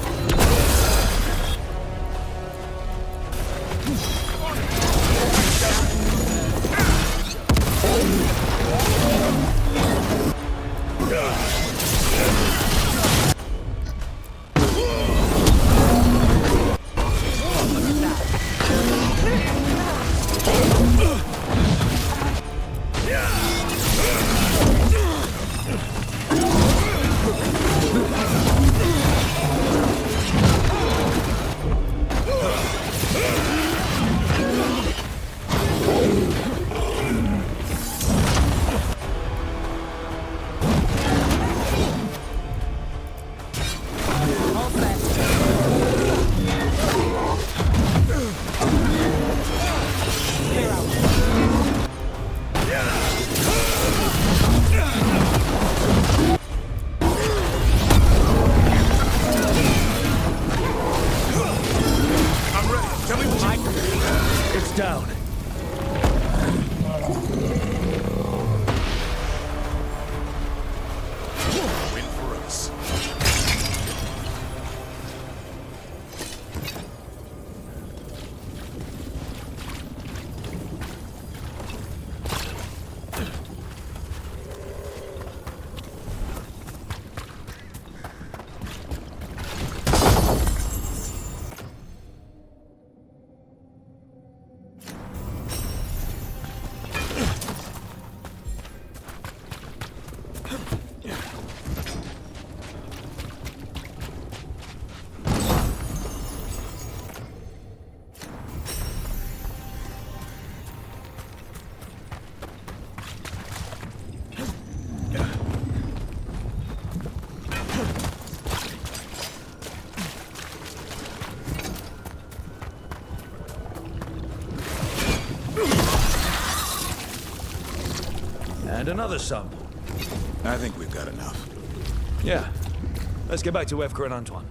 And another sample. I think we've got enough. Yeah. Let's get back to Evka and Antoine.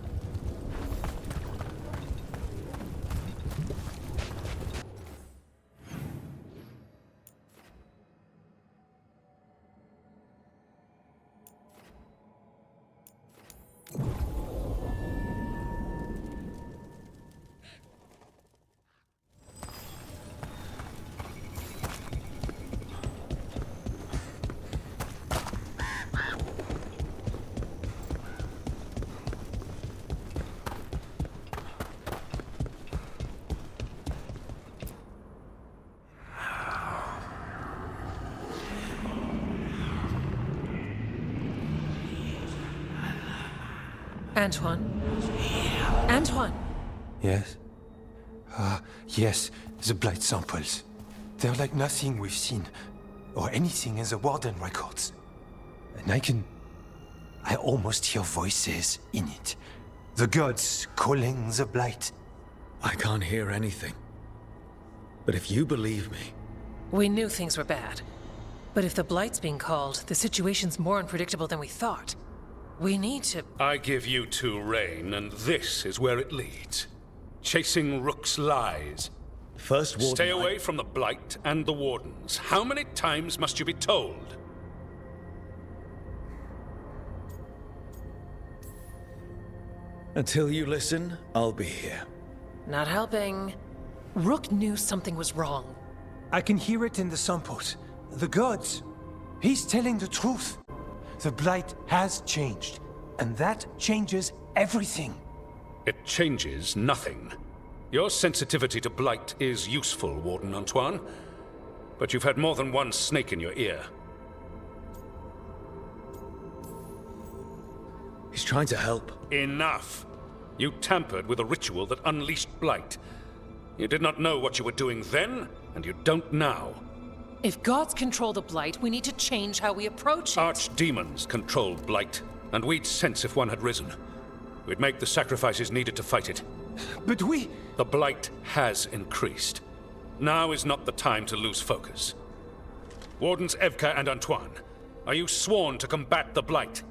Antoine? Antoine! Yes? Yes, the blight samples. They're like nothing we've seen, or anything in the Warden records. And I almost hear voices in it. The gods calling the blight. I can't hear anything. But if you believe me... We knew things were bad. But if the blight's being called, the situation's more unpredictable than we thought. We need to... I give you two reign, and this is where it leads. Chasing Rook's lies. First Warden... Stay away from the Blight and the Wardens. How many times must you be told? Until you listen, I'll be here. Not helping. Rook knew something was wrong. I can hear it in the samples. The gods. He's telling the truth. The blight has changed, and that changes everything. It changes nothing. Your sensitivity to blight is useful, Warden Antoine. But you've had more than one snake in your ear. He's trying to help. Enough! You tampered with a ritual that unleashed blight. You did not know what you were doing then, and you don't now. If gods control the blight, we need to change how we approach it. Archdemons controlled blight, and we'd sense if one had risen. We'd make the sacrifices needed to fight it. But we... The blight has increased. Now is not the time to lose focus. Wardens Evka and Antoine, are you sworn to combat the blight?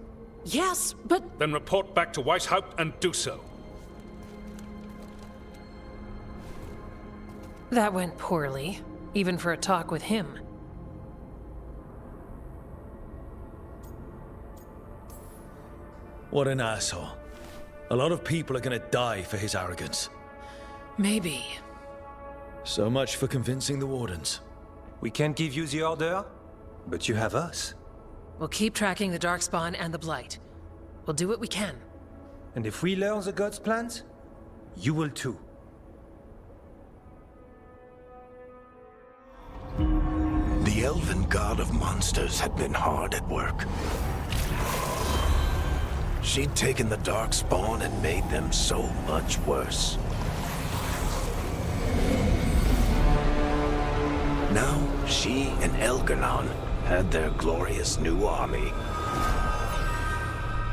Yes, but... Then report back to Weisshaupt and do so. That went poorly, even for a talk with him. What an asshole. A lot of people are gonna die for his arrogance. Maybe. So much for convincing the Wardens. We can't give you the order, but you have us. We'll keep tracking the Darkspawn and the Blight. We'll do what we can. And if we learn the gods' plans, you will too. The elven god of monsters had been hard at work. She'd taken the Darkspawn and made them so much worse. Now, she and Elgar'nan had their glorious new army.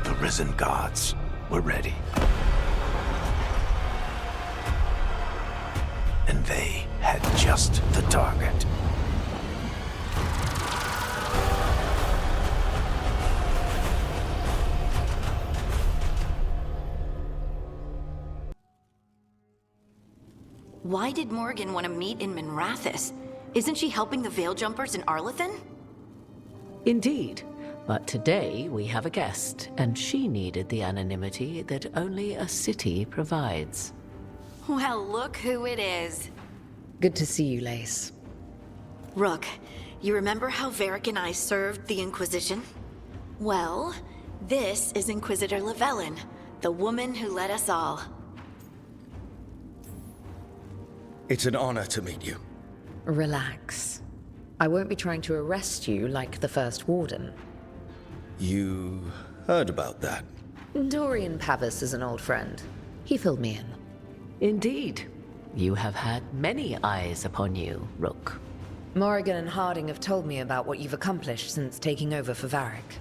The risen gods were ready. And they had just the target. Why did Morgan want to meet in Minrathous? Isn't she helping the Veil Jumpers in Arlathan? Indeed. But today we have a guest, and she needed the anonymity that only a city provides. Well, look who it is. Good to see you, Lace. Rook, you remember how Varric and I served the Inquisition? Well, this is Inquisitor Llewellyn, the woman who led us all. It's an honor to meet you. Relax. I won't be trying to arrest you like the First Warden. You heard about that? Dorian Pavis is an old friend. He filled me in. Indeed. You have had many eyes upon you, Rook. Morrigan and Harding have told me about what you've accomplished since taking over for Varric.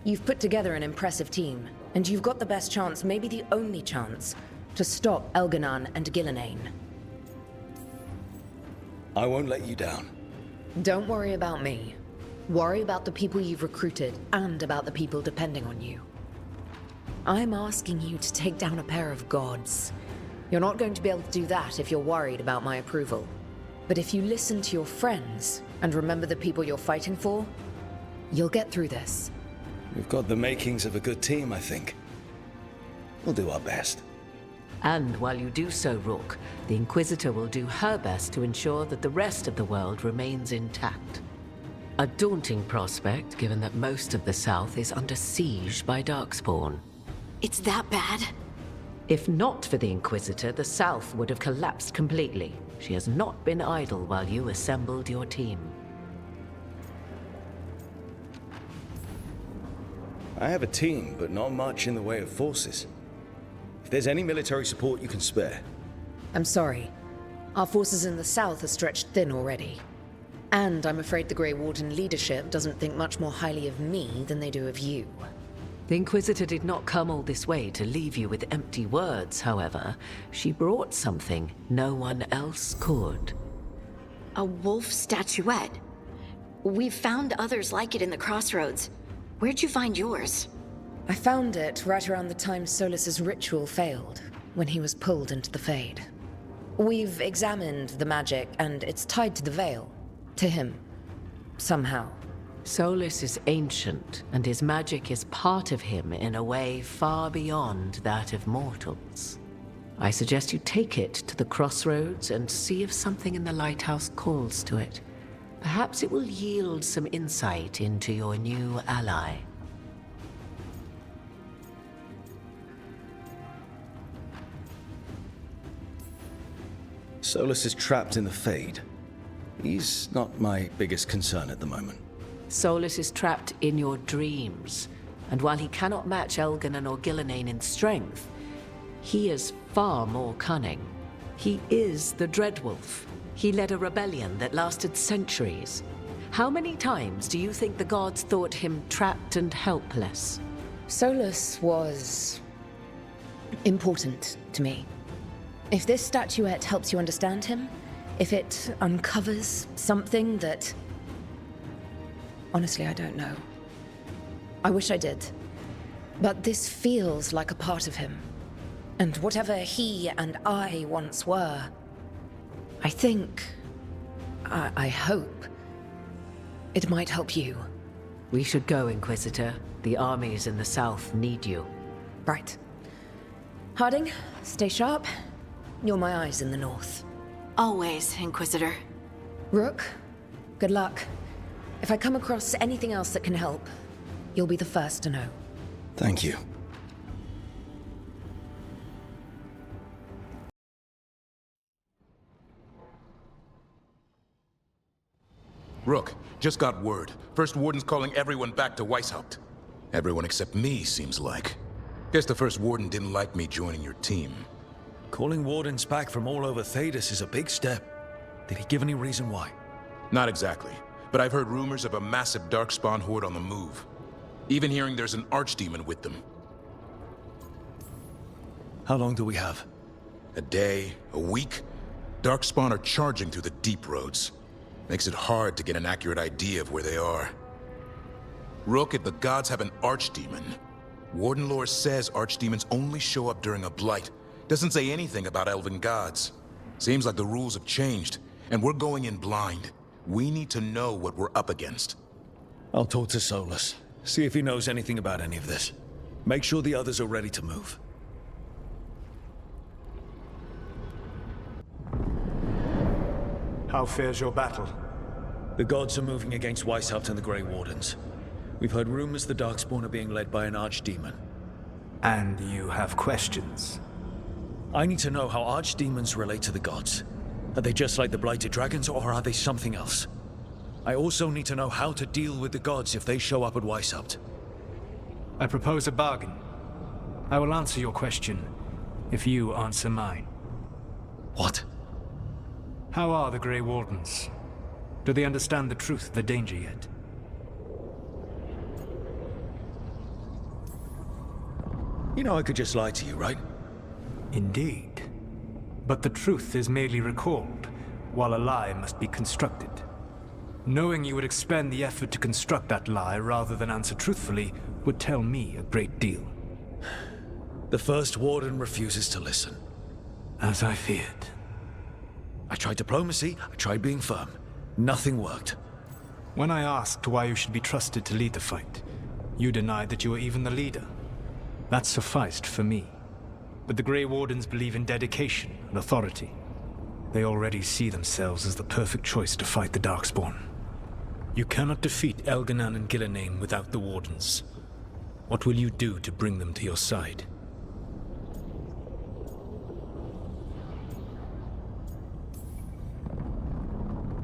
You've put together an impressive team, and you've got the best chance, maybe the only chance, to stop Elgar'nan and Gillenane. I won't let you down. Don't worry about me. Worry about the people you've recruited and about the people depending on you. I'm asking you to take down a pair of gods. You're not going to be able to do that if you're worried about my approval. But if you listen to your friends and remember the people you're fighting for, you'll get through this. We've got the makings of a good team, I think. We'll do our best. And while you do so, Rook, the Inquisitor will do her best to ensure that the rest of the world remains intact. A daunting prospect, given that most of the South is under siege by Darkspawn. It's that bad? If not for the Inquisitor, the South would have collapsed completely. She has not been idle while you assembled your team. I have a team, but not much in the way of forces. If there's any military support you can spare. I'm sorry. Our forces in the South are stretched thin already. And I'm afraid the Grey Warden leadership doesn't think much more highly of me than they do of you. The Inquisitor did not come all this way to leave you with empty words, however. She brought something no one else could. A wolf statuette? We've found others like it in the crossroads. Where'd you find yours? I found it right around the time Solus's ritual failed, when he was pulled into the Fade. We've examined the magic, and it's tied to the Veil. To him. Somehow. Solus is ancient, and his magic is part of him in a way far beyond that of mortals. I suggest you take it to the crossroads and see if something in the lighthouse calls to it. Perhaps it will yield some insight into your new ally. Solus is trapped in the Fade. He's not my biggest concern at the moment. Solus is trapped in your dreams, and while he cannot match Elgin or Gillenane in strength, he is far more cunning. He is the Dreadwolf. He led a rebellion that lasted centuries. How many times do you think the gods thought him trapped and helpless? Solus was important to me. If this statuette helps you understand him, if it uncovers something that... Honestly, I don't know. I wish I did. But this feels like a part of him. And whatever he and I once were, I think... I hope... it might help you. We should go, Inquisitor. The armies in the south need you. Right. Harding, stay sharp. You're my eyes in the north. Always, Inquisitor. Rook, good luck. If I come across anything else that can help, you'll be the first to know. Thank you. Rook, just got word. First Warden's calling everyone back to Weisshaupt. Everyone except me, seems like. Guess the First Warden didn't like me joining your team. Calling Wardens back from all over Thedas is a big step. Did he give any reason why? Not exactly, but I've heard rumors of a massive Darkspawn horde on the move. Even hearing there's an archdemon with them. How long do we have? A day, a week? Darkspawn are charging through the deep roads. Makes it hard to get an accurate idea of where they are. Rook, if the gods have an archdemon, Warden lore says archdemons only show up during a blight. Doesn't say anything about elven gods. Seems like the rules have changed, and we're going in blind. We need to know what we're up against. I'll talk to Solus. See if he knows anything about any of this. Make sure the others are ready to move. How fares your battle? The gods are moving against Weisshaupt and the Grey Wardens. We've heard rumors the Darkspawn are being led by an archdemon. And you have questions? I need to know how archdemons relate to the gods. Are they just like the Blighted Dragons, or are they something else? I also need to know how to deal with the gods if they show up at Weisshaupt. I propose a bargain. I will answer your question if you answer mine. What? How are the Grey Wardens? Do they understand the truth of the danger yet? You know I could just lie to you, right? Indeed. But the truth is merely recalled, while a lie must be constructed. Knowing you would expend the effort to construct that lie rather than answer truthfully would tell me a great deal. The First Warden refuses to listen. As I feared. I tried diplomacy, I tried being firm. Nothing worked. When I asked why you should be trusted to lead the fight, you denied that you were even the leader. That sufficed for me. But the Grey Wardens believe in dedication and authority. They already see themselves as the perfect choice to fight the Darkspawn. You cannot defeat Elganan and Gillenane without the Wardens. What will you do to bring them to your side?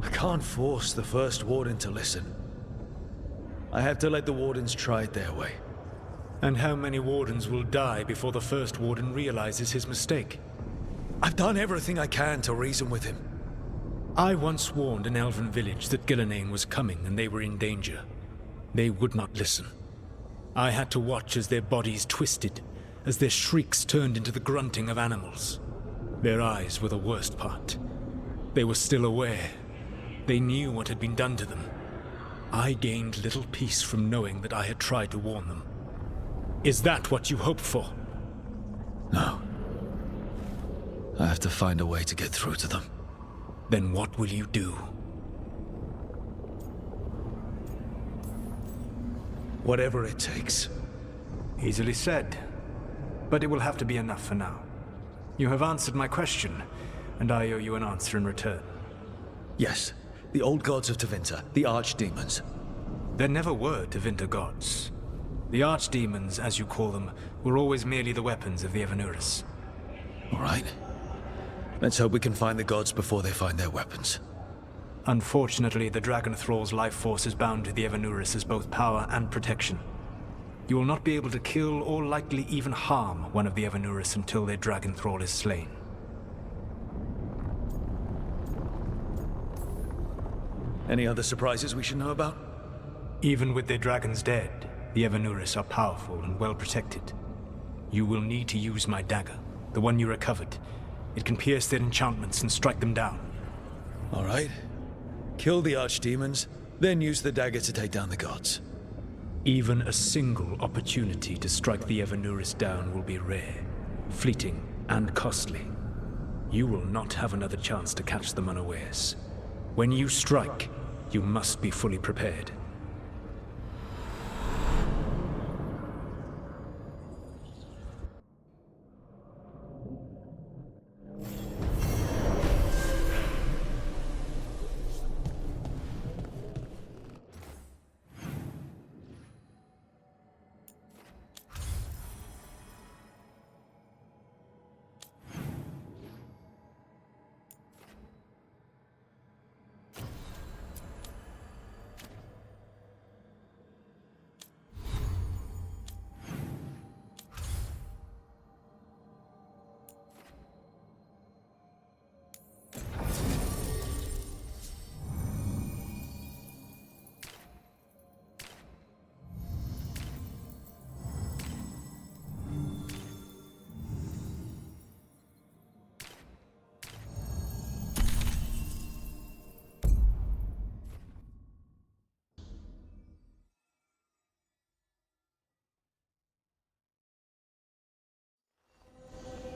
I can't force the First Warden to listen. I have to let the Wardens try it their way. And how many Wardens will die before the First Warden realizes his mistake? I've done everything I can to reason with him. I once warned an elven village that Gillenane was coming and they were in danger. They would not listen. I had to watch as their bodies twisted, as their shrieks turned into the grunting of animals. Their eyes were the worst part. They were still aware. They knew what had been done to them. I gained little peace from knowing that I had tried to warn them. Is that what you hoped for? No. I have to find a way to get through to them. Then what will you do? Whatever it takes. Easily said. But it will have to be enough for now. You have answered my question, and I owe you an answer in return. Yes. The old gods of Tevinter, the archdemons. There never were Tevinter gods. The archdemons, as you call them, were always merely the weapons of the Evanurus. All right. Let's hope we can find the gods before they find their weapons. Unfortunately, the Dragon Thrall's life force is bound to the Evanurus as both power and protection. You will not be able to kill or likely even harm one of the Evanurus until their Dragon Thrall is slain. Any other surprises we should know about? Even with their dragons dead, the Evanurus are powerful and well protected. You will need to use my dagger, the one you recovered. It can pierce their enchantments and strike them down. All right. Kill the archdemons, then use the dagger to take down the gods. Even a single opportunity to strike the Evanurus down will be rare, fleeting, and costly. You will not have another chance to catch them unawares. When you strike, you must be fully prepared.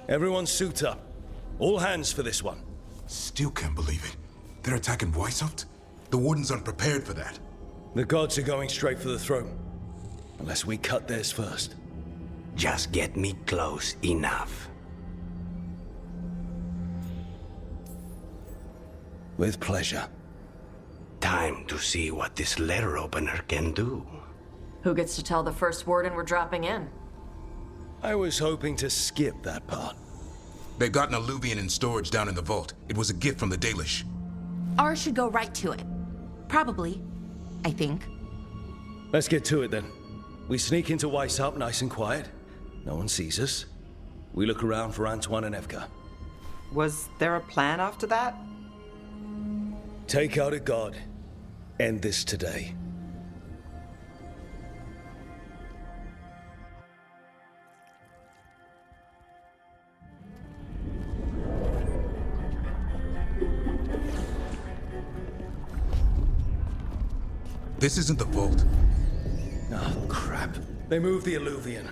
Everyone suit up. All hands for this one. Still can't believe it. They're attacking Weisshaupt? The Wardens aren't prepared for that. The gods are going straight for the throne. Unless we cut theirs first. Just get me close enough. With pleasure. Time to see what this letter opener can do. Who gets to tell the First Warden we're dropping in? I was hoping to skip that part. They've got an alluvian in storage down in the vault. It was a gift from the Dalish. Ours should go right to it. Probably. I think. Let's get to it then. We sneak into Weisshaupt nice and quiet. No one sees us. We look around for Antoine and Evka. Was there a plan after that? Take out a god. End this today. This isn't the vault. Oh, crap. They moved the Alluvian.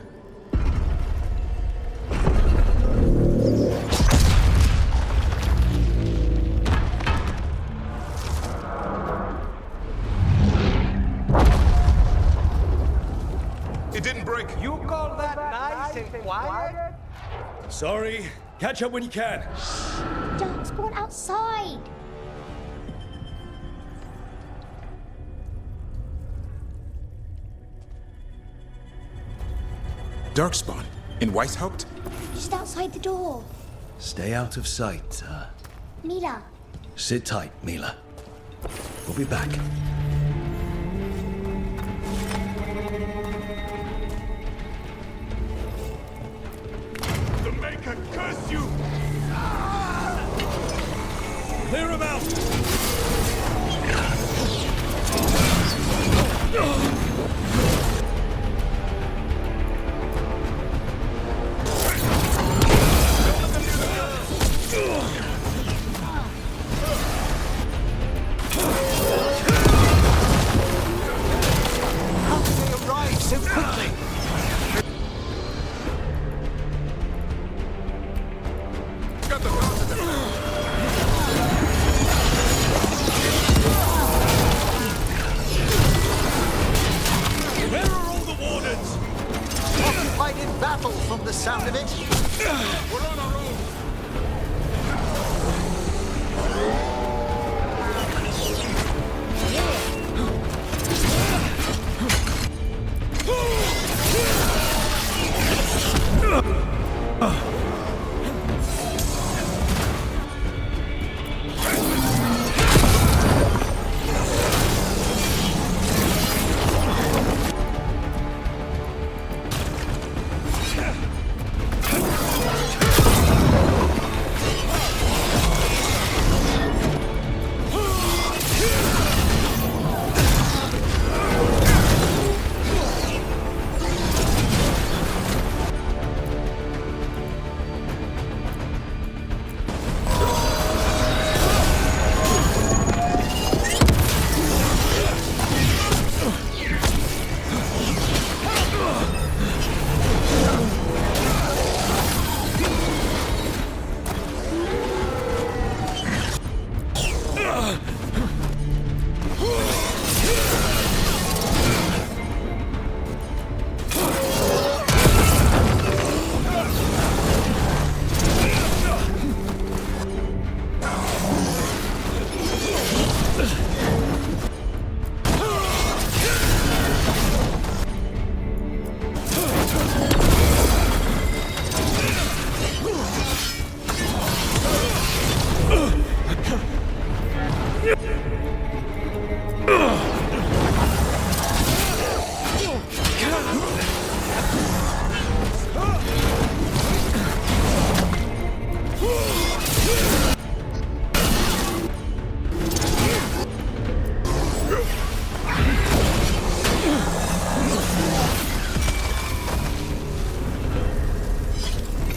It didn't break. You call that nice and quiet? Sorry. Catch up when you can. Darkspawn outside! Darkspawn? In Weisshaupt? Just outside the door. Stay out of sight. Mila. Sit tight, Mila. We'll be back. The Maker curse you! Clear him out! How did they arrive so quickly? Got the Where are all the wardens? Occupied in battle from the sound of it. We're on our own.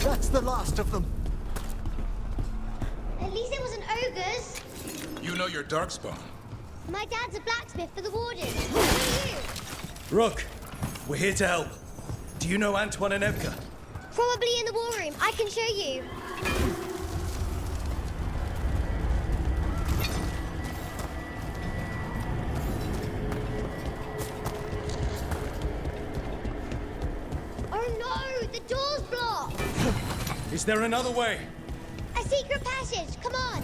That's the last of them. At least it wasn't ogres. You know your Darkspawn. My dad's a blacksmith for the warden. Who are you? Rook, we're here to help. Do you know Antoine and Evka? Probably in the war room. I can show you. Oh no! The door's blocked! Is there another way? A secret passage! Come on!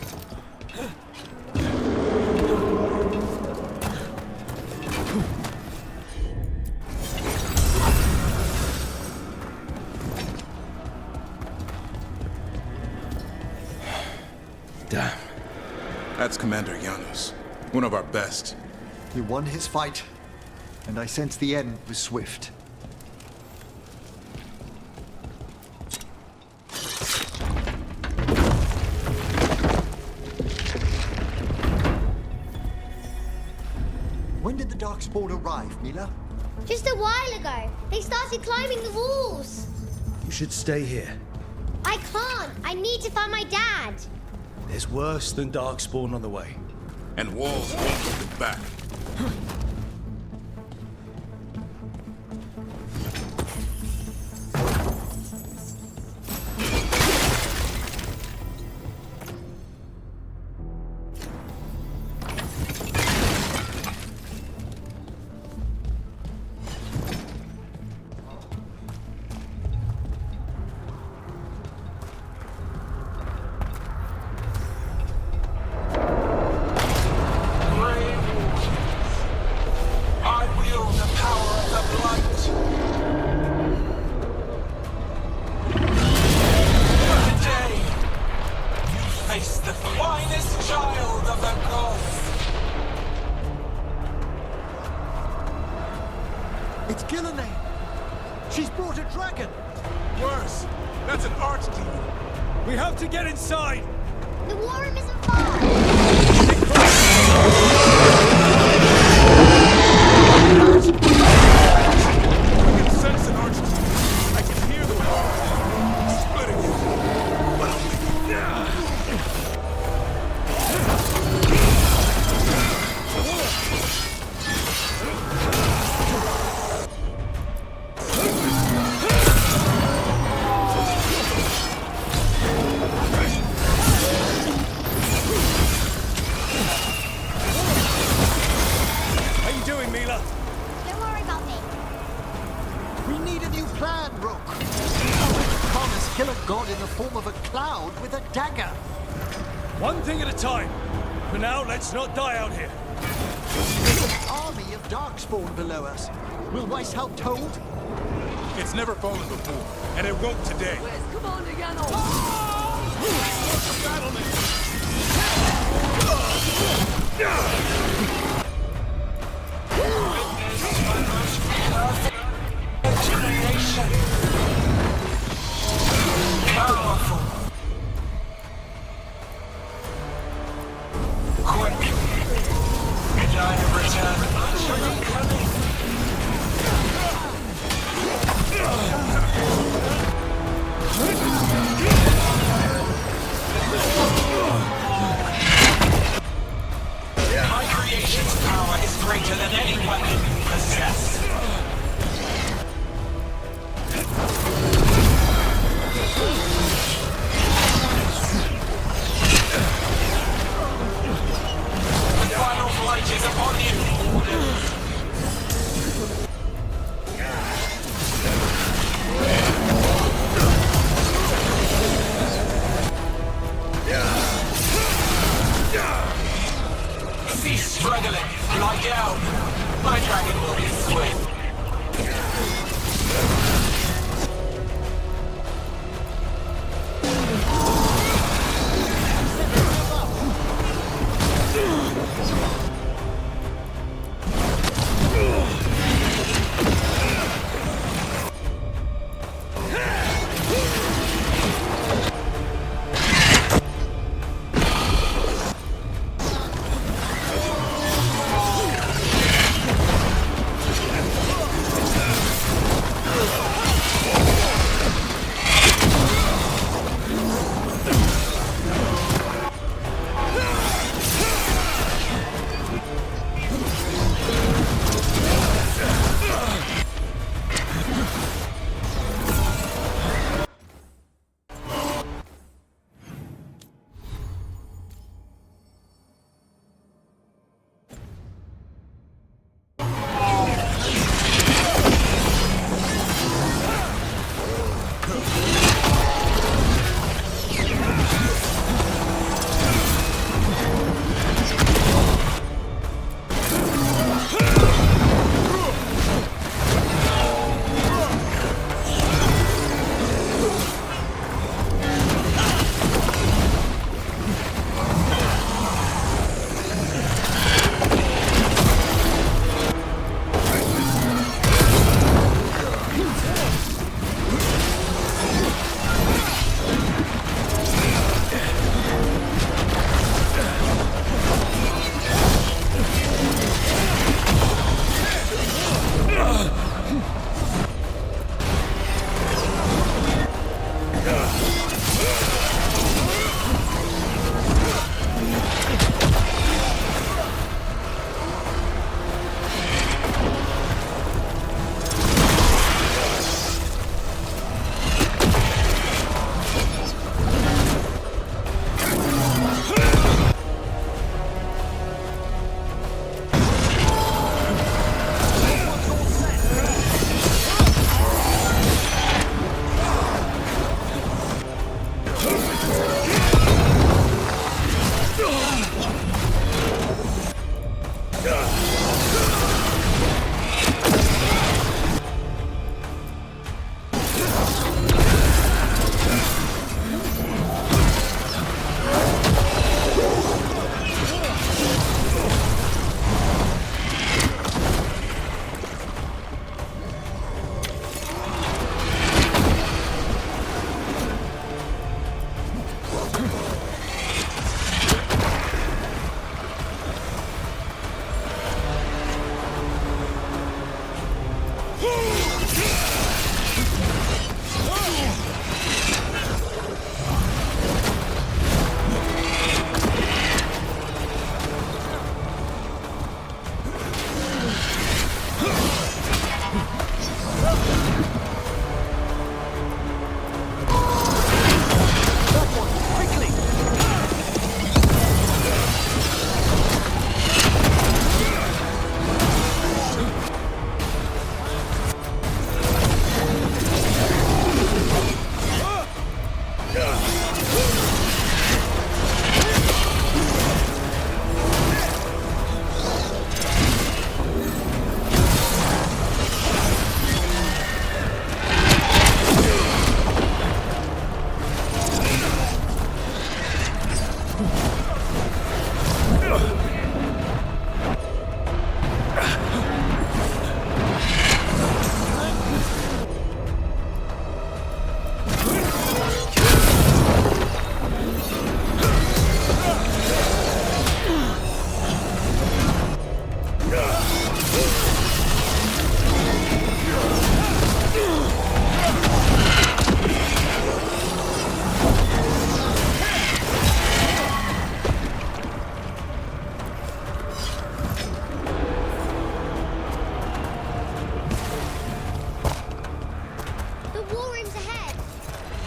Damn. That's Commander Janos. One of our best. He won his fight, and I sense the end was swift. When did the Darkspawn arrive, Mila? Just a while ago. They started climbing the walls. You should stay here. I can't. I need to find my dad. There's worse than Darkspawn on the way. And walls won't hold it back. It's Gillenay. She's brought a dragon. Worse. That's an archdemon. We have to get inside. The war room isn't far. I can sense an archdemon. I can hear the walls splitting it. Yeah. How you doing, Mila? Don't worry about me. We need a new plan, Rook. Promise kill a god in the form of a cloud with a dagger. One thing at a time. For now, let's not die out here. There's an army of darkspawn below us. Will Weisshaupt hold? It's never fallen before, and it won't today. Where's Commander Ganol? Powerful. Quick. Could I have returned? My creation's power is greater than any weapon you possess. The final flight is upon you. Cease struggling. Lie down. My dragon will be swift.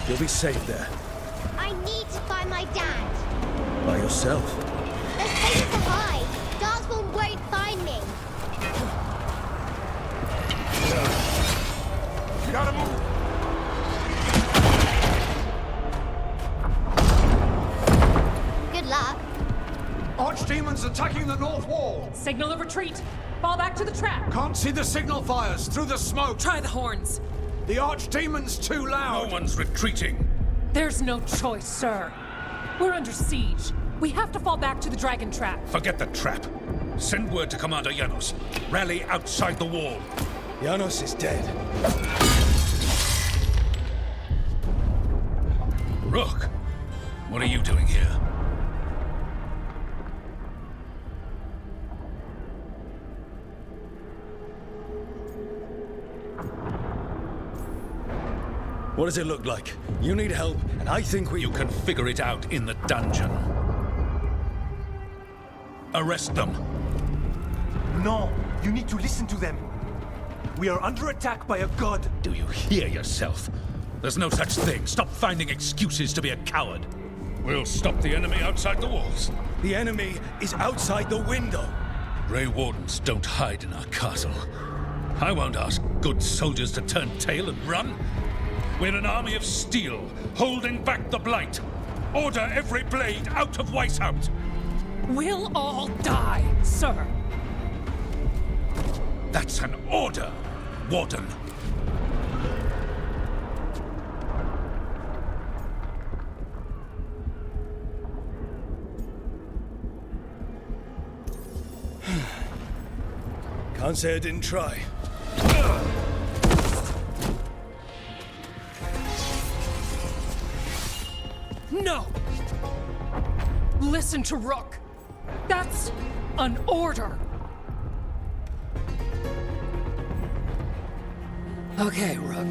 You'll be safe there. I need to find my dad. By yourself. There's places to hide. Darkspawn won't find me. You gotta move! Good luck. Archdemons attacking the north wall! Signal of retreat! Fall back to the trap! Can't see the signal fires through the smoke! Try the horns! The Archdemon's too loud! No one's retreating! There's no choice, sir. We're under siege. We have to fall back to the dragon trap. Forget the trap. Send word to Commander Janos. Rally outside the wall. Janos is dead. Rook, what are you doing here? What does it look like? You need help, and I think we... You can figure it out in the dungeon. Arrest them. No, you need to listen to them. We are under attack by a god. Do you hear yourself? There's no such thing. Stop finding excuses to be a coward. We'll stop the enemy outside the walls. The enemy is outside the window. Grey Wardens don't hide in our castle. I won't ask good soldiers to turn tail and run. We're an army of steel, holding back the Blight. Order every blade out of Weisshaupt. We'll all die, sir. That's an order, Warden. Can't say I didn't try. No! Listen to Rook. That's an order. Okay, Rook.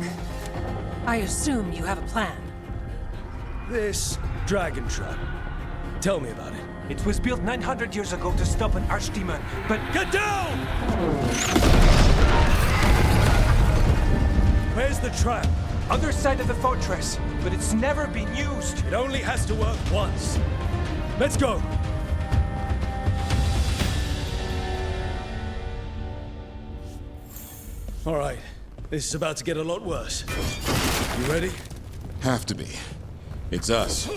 I assume you have a plan. This dragon trap. Tell me about it. It was built 900 years ago to stop an archdemon, but... Get down! Where's the trap? Other side of the fortress, but it's never been used. It only has to work once. Let's go! All right, this is about to get a lot worse. You ready? Have to be. It's us.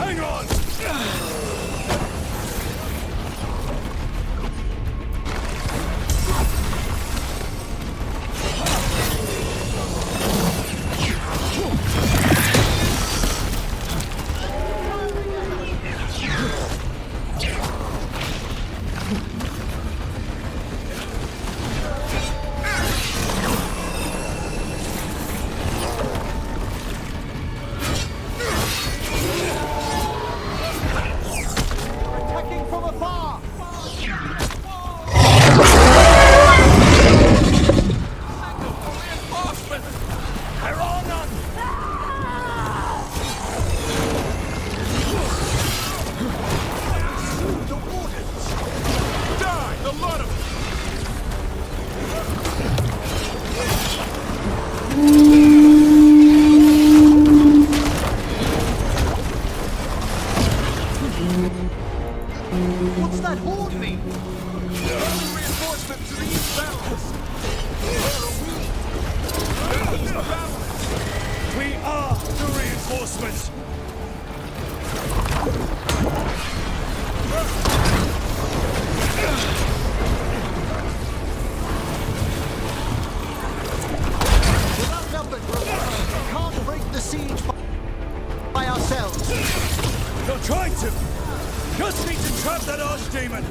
Hang on! Attacking from afar! They're on us! The wardens! Die, the lot of them! What's that horde mean? Only reinforcement to the east balance. We are the reinforcements. We're outnumbered, bro. We can't break the siege by ourselves. You're trying to. Just need to trap that archdemon.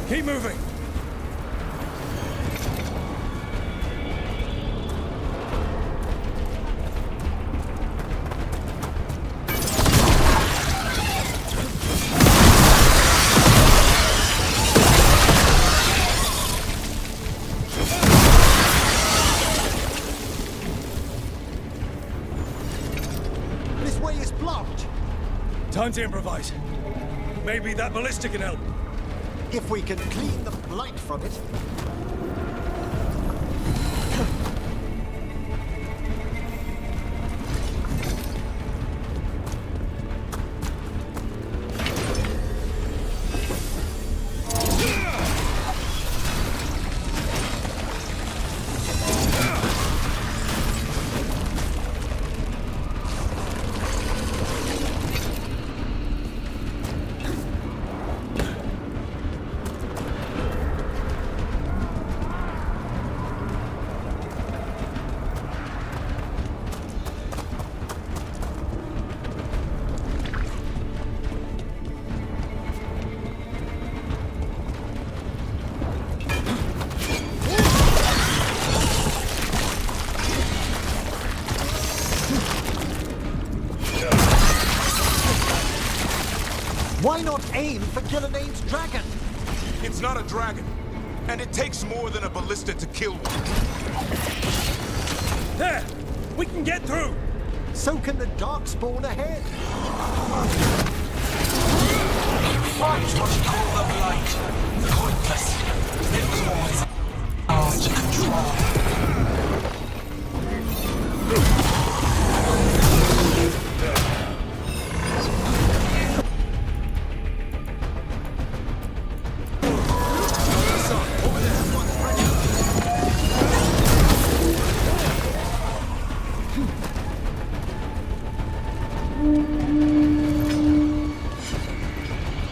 Keep moving! This way is blocked. Time to improvise. Maybe that ballista can help. If we can clean the blight from it. Why not aim for Gillinane's dragon? It's not a dragon. And it takes more than a ballista to kill one. There! We can get through! So can the Darkspawn ahead. Fight what you call the blight. Pointless. It was always ours to control.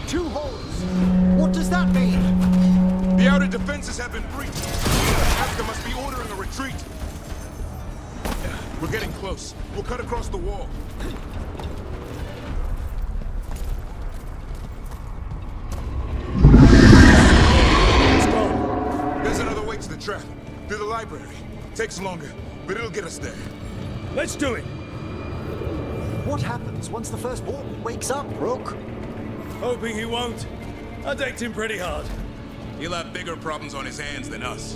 Two holes. What does that mean? The outer defenses have been breached. Africa must be ordering a retreat. We're getting close. We'll cut across the wall. It's gone. There's another way to the trap. Through the library. Takes longer, but it'll get us there. Let's do it! What happens once the first warden wakes up, Rook? Hoping he won't. I decked him pretty hard. He'll have bigger problems on his hands than us.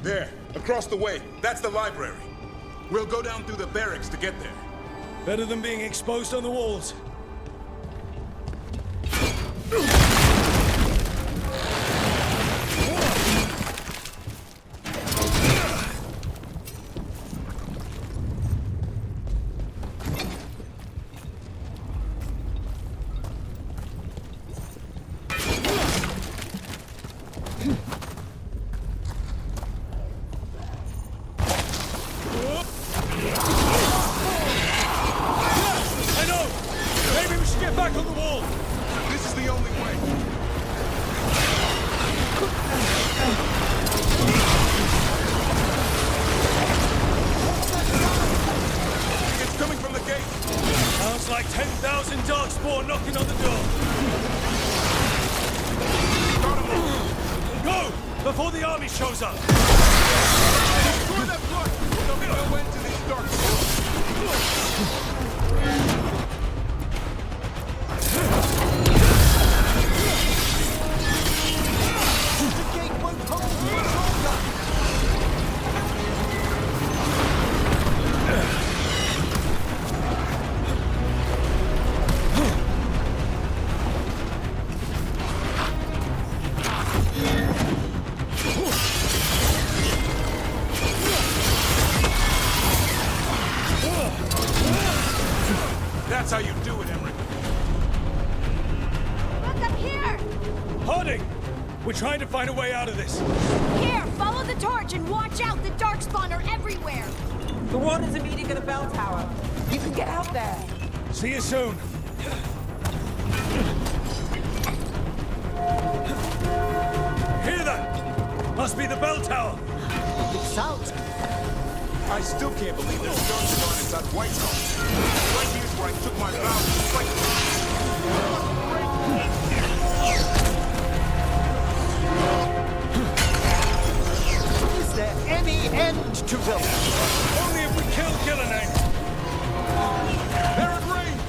There, across the way. That's the library. We'll go down through the barracks to get there. Better than being exposed on the walls. Like 10,000 Darkspawn knocking on the door. Go! Before the army shows up! Destroy that blood! There'll be no end to these Darkspawn! The gate won't hold much longer! That's how you do it, Emmerich. Look up here! Harding! We're trying to find a way out of this. Here, follow the torch and watch out! The Darkspawn are everywhere! The wardens are meeting at a bell tower. You can get out there. See you soon. Hear that? Must be the bell tower. It sounds... I still can't believe there's guns on inside Weisshaupt. Right here's where I took my vow to fight. Is there any end to them? Only if we kill Gillinane. They're at range!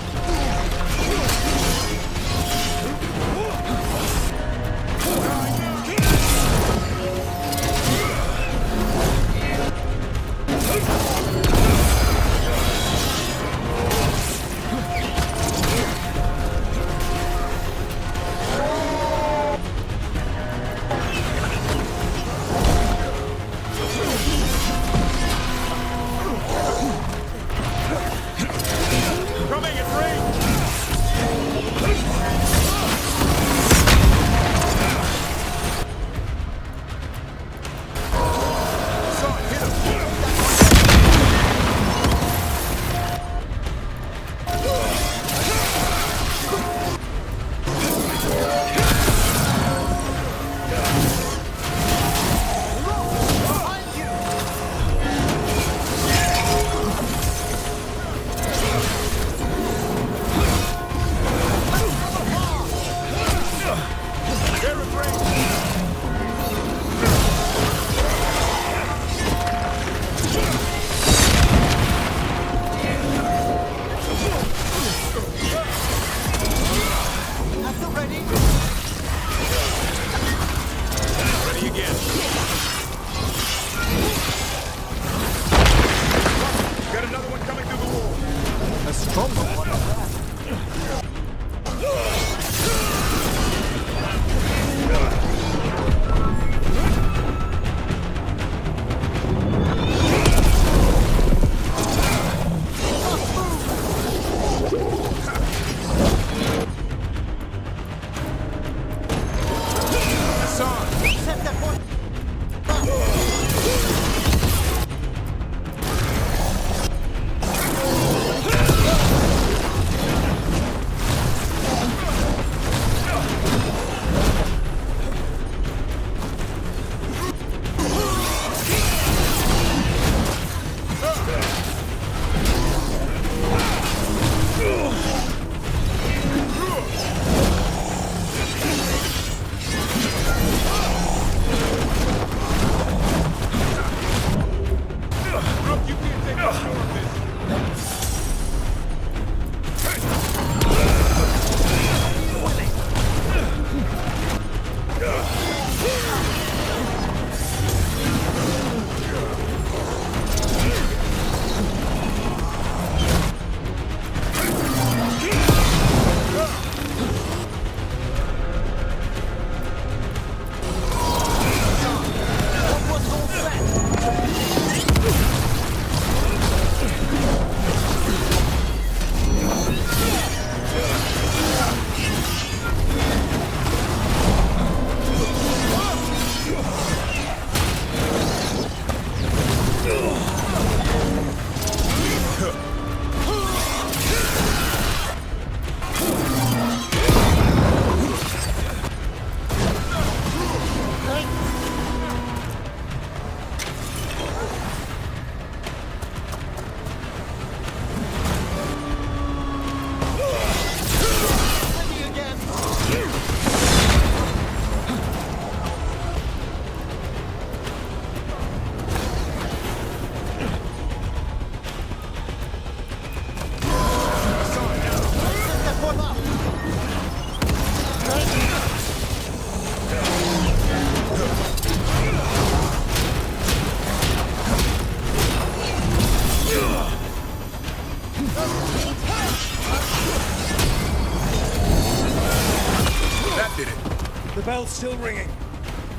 bell's still ringing.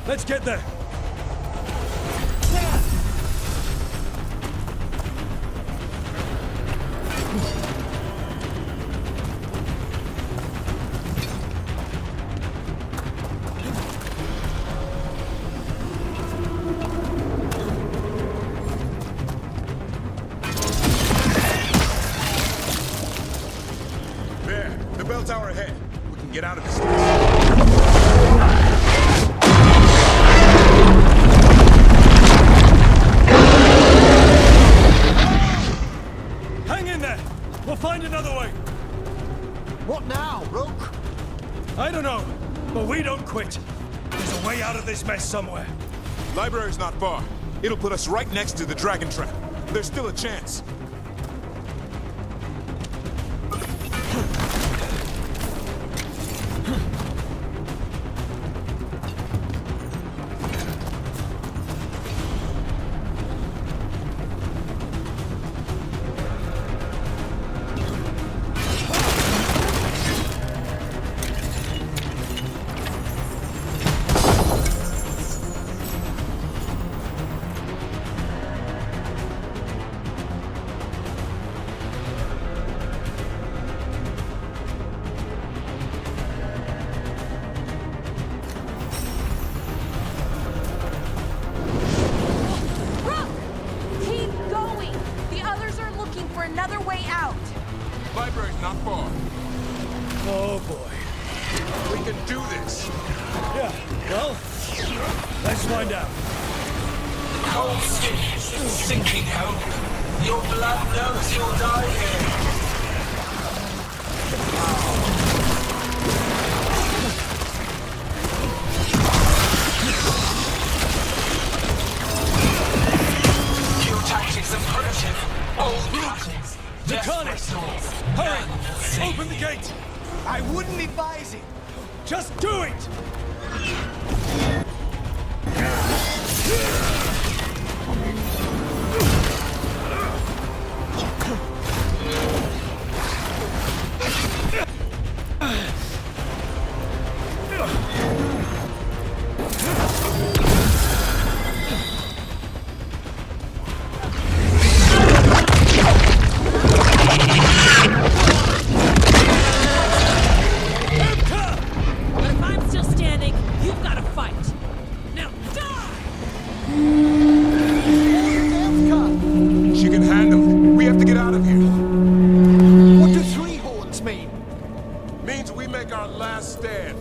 Let's get there. There, the bell tower ahead. We can get out of this. Hang in there! We'll find another way! What now, Rook? I don't know, but we don't quit. There's a way out of this mess somewhere. Library's not far. It'll put us right next to the dragon trap. There's still a chance. Rook! Keep going! The others are looking for another way out. Library's not far. Oh boy. We can do this. Yeah, well, let's find out. Cold stick, sinking hope. Your blood knows you'll die here. Your tactics are primitive. Old patterns. Draconis! Hurry! Open the gate! I wouldn't advise it. Just do it! If I'm still standing, you've got to fight. Now die! She can handle it. We have to get out of here. What do three horns mean? Means we make our last stand.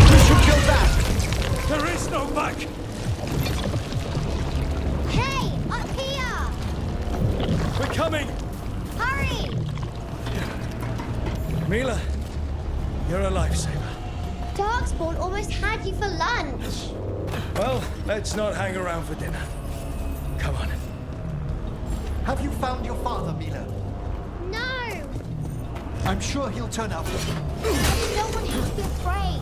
You should kill that! There is no back! Hey, up here! We're coming! Hurry! Mila, you're a lifesaver. Darkspawn almost had you for lunch. Well, let's not hang around for dinner. Come on. Have you found your father, Mila? No! I'm sure he'll turn up. I don't want him to be afraid.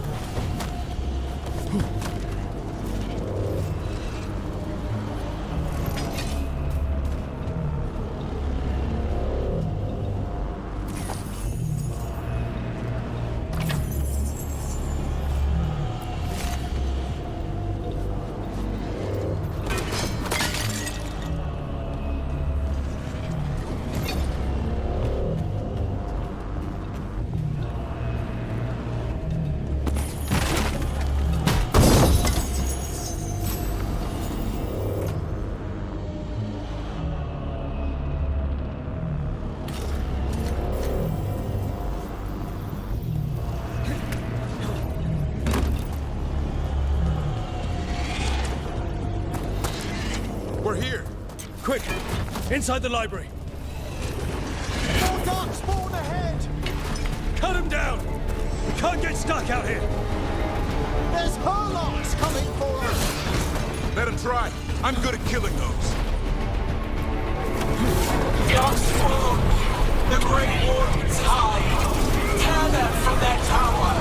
We're here. Quick! Inside the library! More Darkspawn ahead! Cut him down! We can't get stuck out here! There's Hurlocks coming for us! Let him try. I'm good at killing those. Darkspawn! The Great Wardens hide! Tear them from their tower!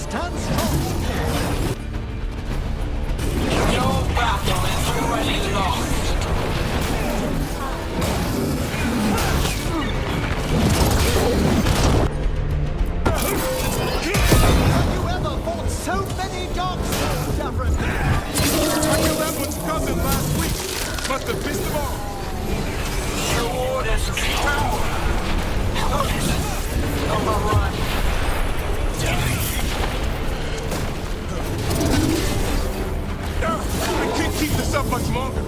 Stand strong! Your battle is already lost. Have you ever fought so many dark souls, Davrin? I killed that one's cousin last week. Must have pissed him off. The orders of power. Overrun. I can't keep this up much longer.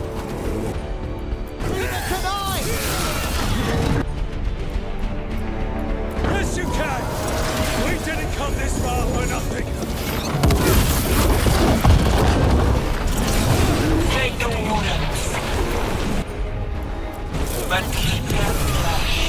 Neither can I! Yes, you can! We didn't come this far for nothing! Take the orders. But keep them flesh.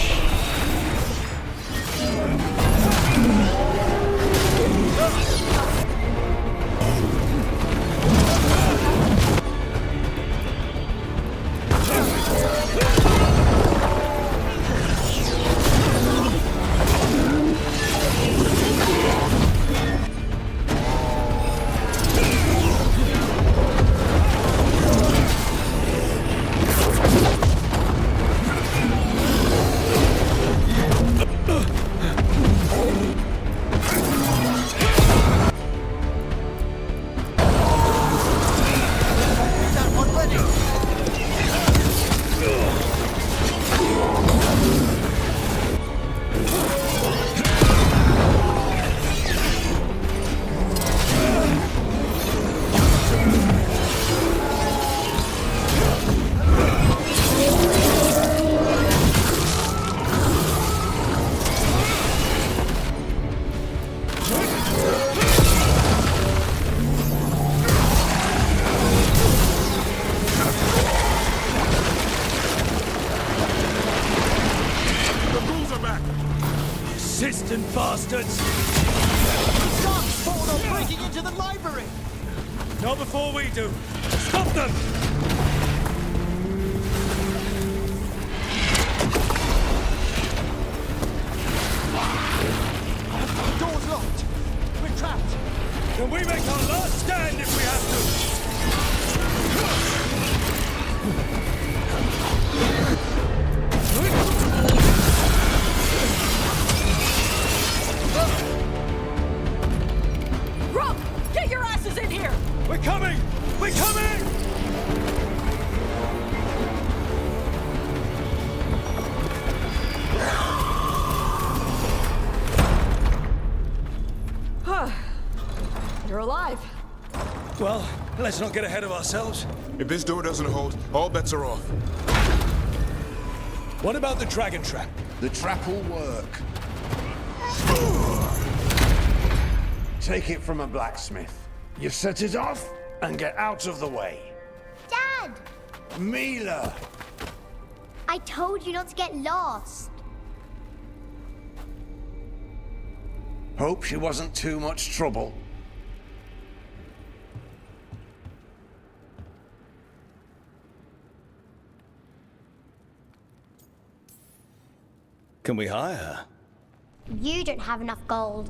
Persistent bastards! Darkspawn are breaking into the library! Not before we do! Stop them! The door's locked! We're trapped! Can we make our last stand if we have to? Rook, get your asses in here! We're coming! We're coming! You're alive. Well, let's not get ahead of ourselves. If this door doesn't hold, all bets are off. What about the dragon trap? The trap will work. Take it from a blacksmith. You set it off and get out of the way. Dad! Mila! I told you not to get lost. Hope she wasn't too much trouble. Can we hire her? You don't have enough gold.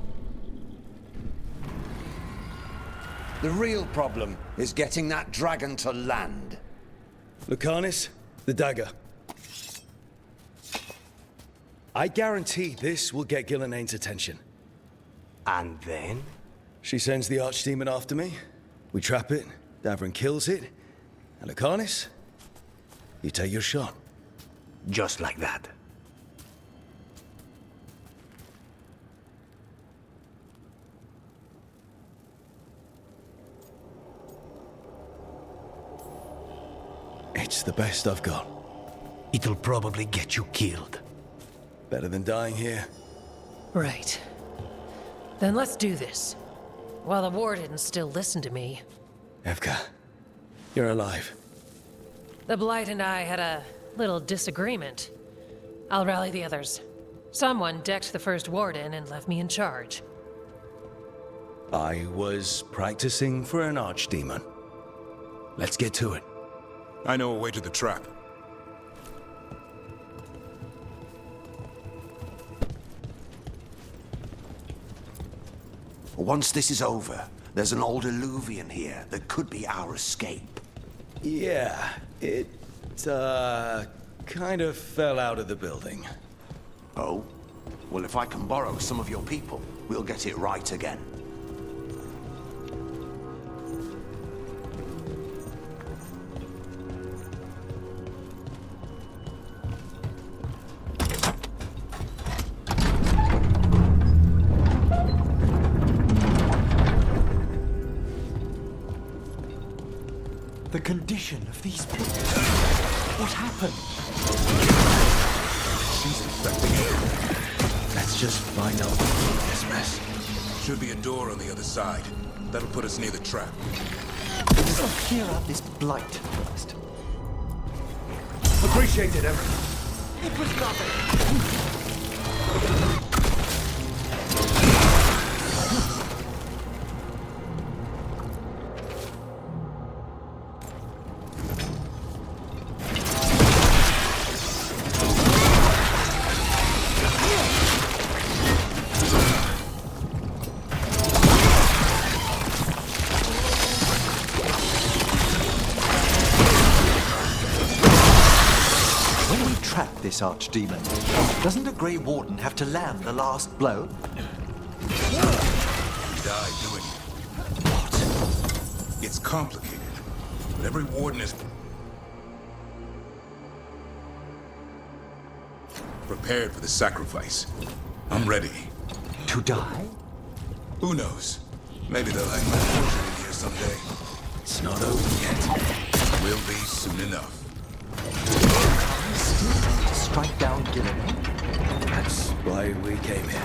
The real problem is getting that dragon to land. Lucanis, the dagger. I guarantee this will get Gillenaine's attention. And then? She sends the archdemon after me. We trap it, Davrin kills it. And Lucanis, you take your shot. Just like that. It's the best I've got. It'll probably get you killed. Better than dying here. Right. Then let's do this. While the warden still listened to me. Evka, you're alive. The Blight and I had a little disagreement. I'll rally the others. Someone decked the first warden and left me in charge. I was practicing for an archdemon. Let's get to it. I know a way to the trap. Once this is over, there's an old Illuvian here that could be our escape. Yeah, it, kind of fell out of the building. Oh? Well, if I can borrow some of your people, we'll get it right again. The condition of these people. What happened? She's infecting it. Let's just find out this mess. Should be a door on the other side. That'll put us near the trap. Let's clear out this blight first. Appreciate it, everyone. It was nothing. This archdemon. Doesn't a Grey Warden have to land the last blow? He died doing it. What? It's complicated, but every warden is prepared for the sacrifice. I'm ready. To die? Who knows? Maybe they'll have my children in here someday. It's not over yet. Will be soon enough. Strike down Gilligan. That's why we came here.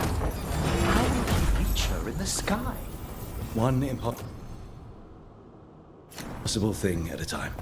How will he reach her in the sky? One impossible thing at a time.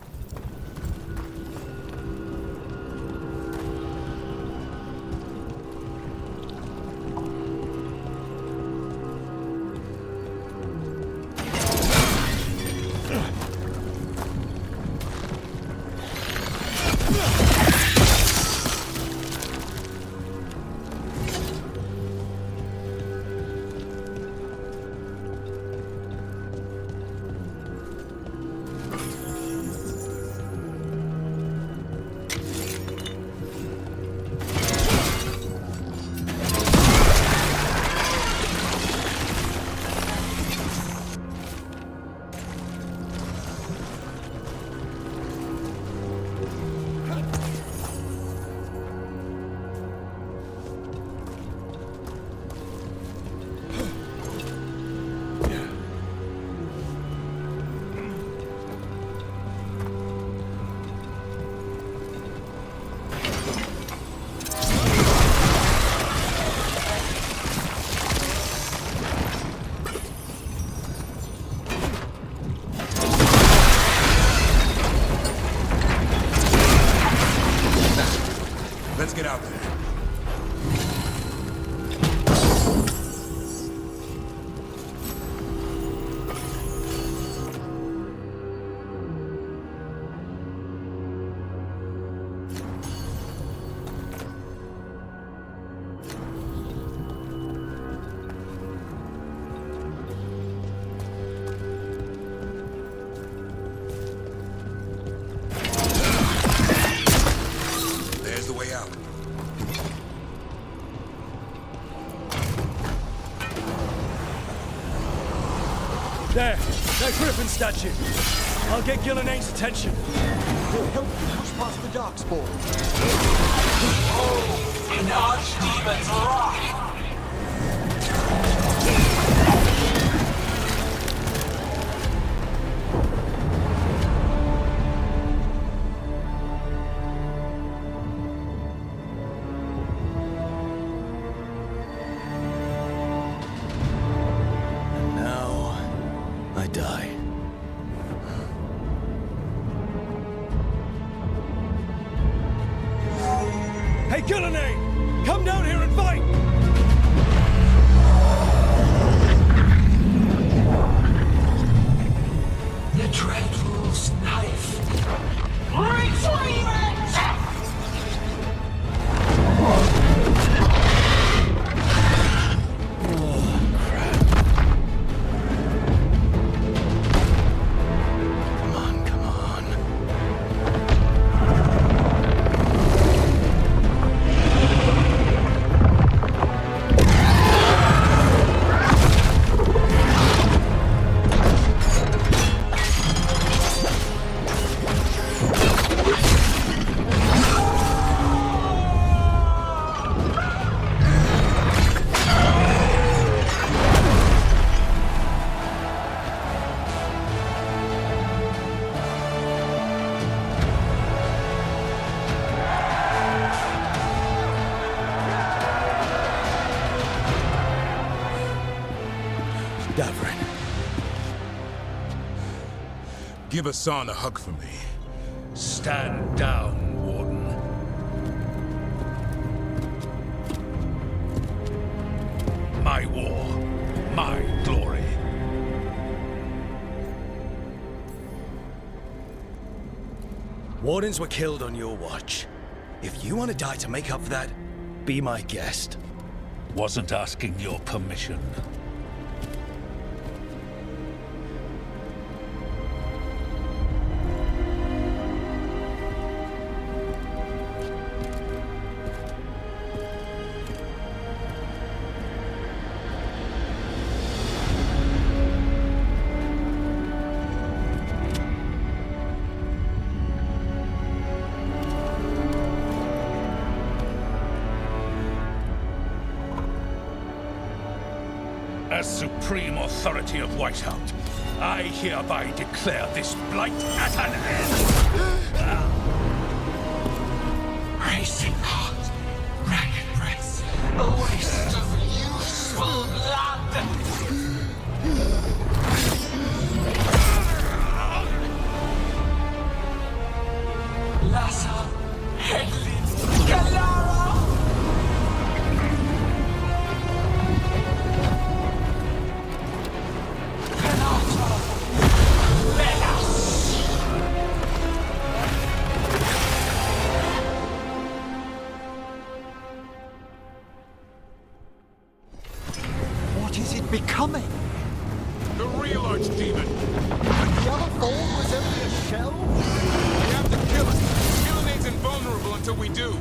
Let's get out there. There's the way out. There! That Griffin statue! I'll get Gillenaine's attention. He'll help you push past the Darkspawn. Oh, an archdemon's wrath! I die. Hey, Gillenaine! Come down here and fight! The Dreadful's knife. Retrieve it! Davrin. Give Hassan a hug for me. Stand down, Warden. My war, my glory. Wardens were killed on your watch. If you want to die to make up for that, be my guest. Wasn't asking your permission. As supreme authority of Weisshaupt, I hereby declare this blight at an end! Racing heart, ragged breath, a waste of useful blood! Lassa, Hedlin, Galara! What is it becoming? The real archdemon. The yellow fold was only a shell? We have to kill it. Killing invulnerable until we do.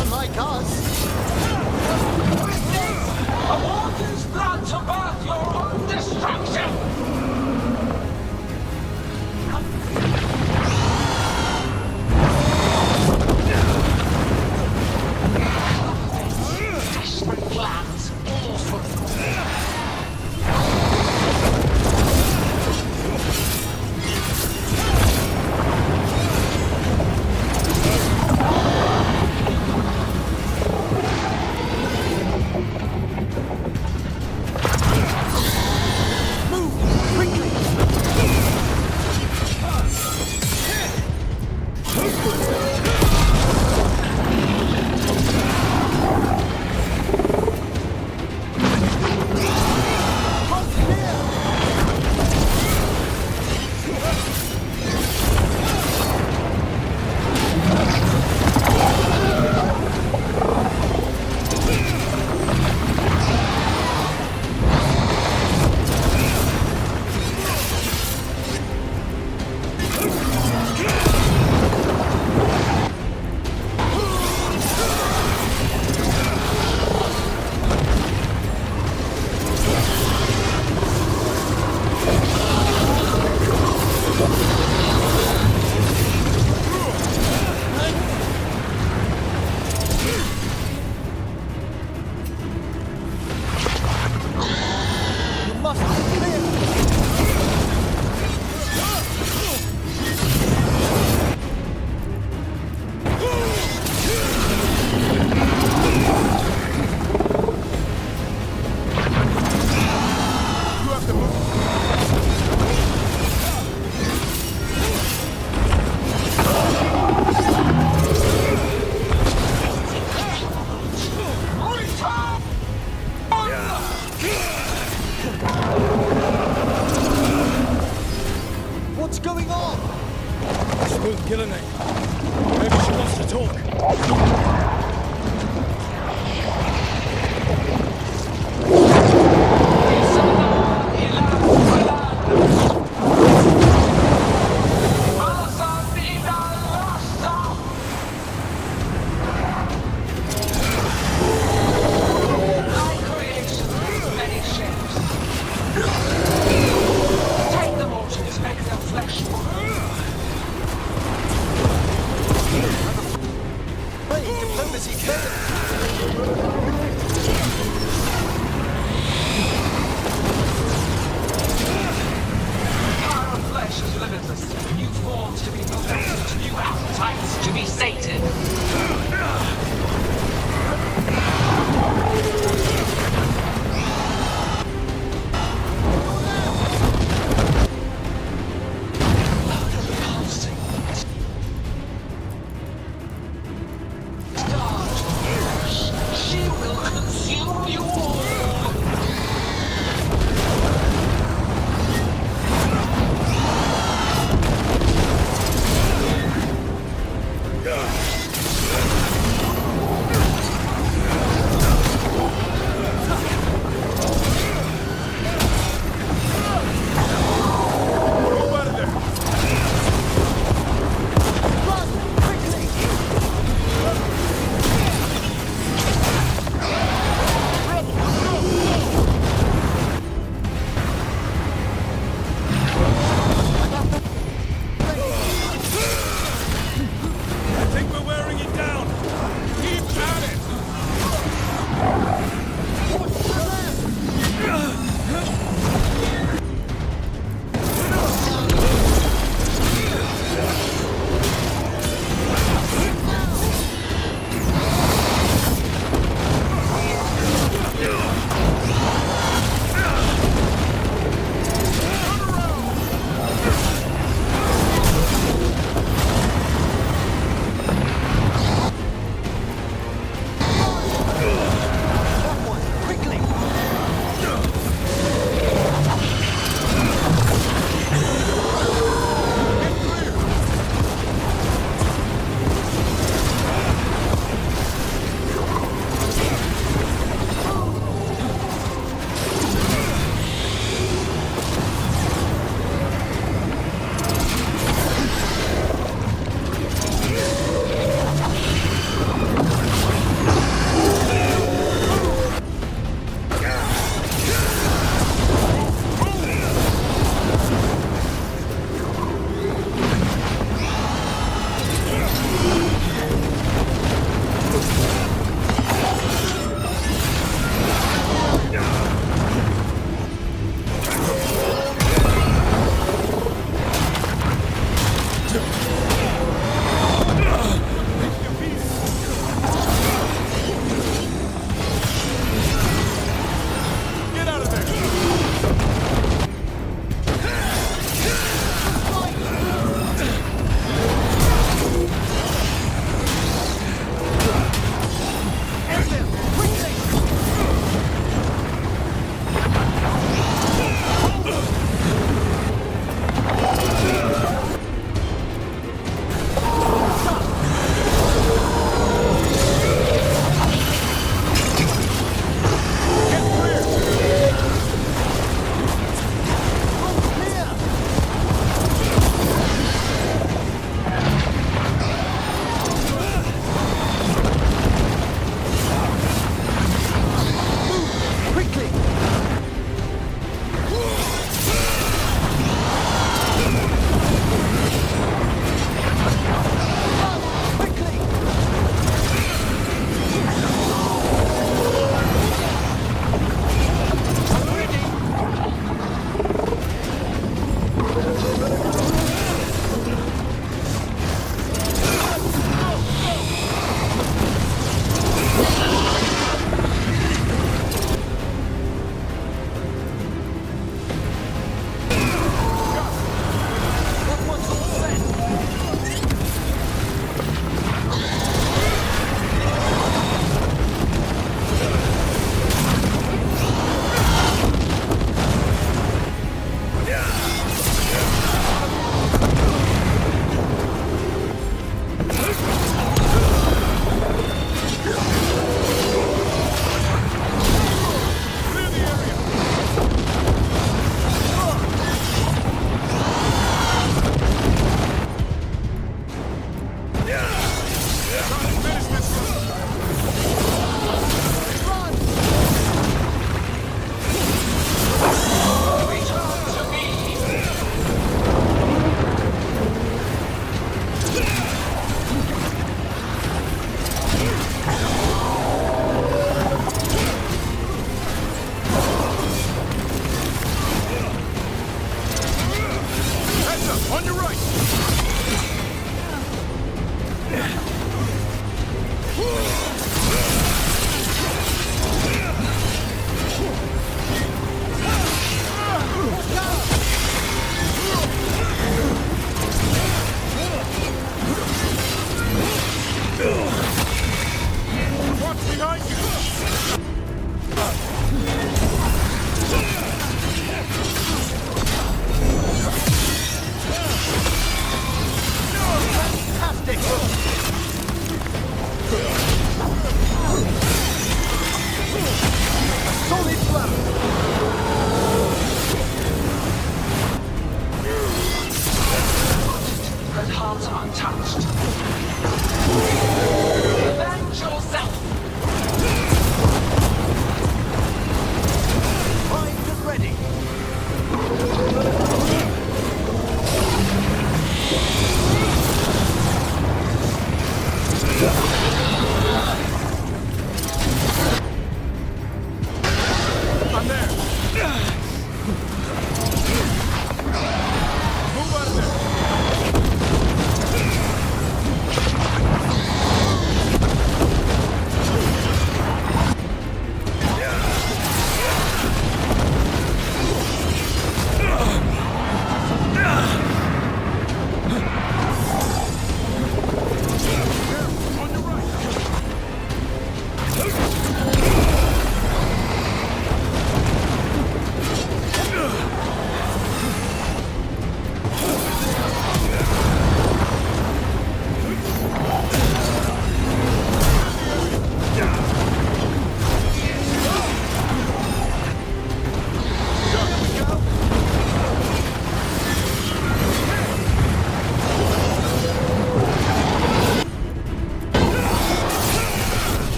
Unlike us. A warden's blood to birth your own destruction! Desperate plans, awful. What's going on? Smooth killing it. Maybe she wants to talk. Hey,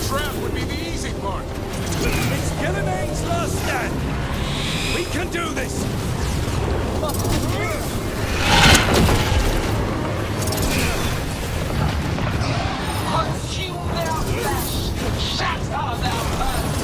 trap would be the easy part. It's Gilliman's last stand. We can do this. Consume their flesh! Shatter their bones!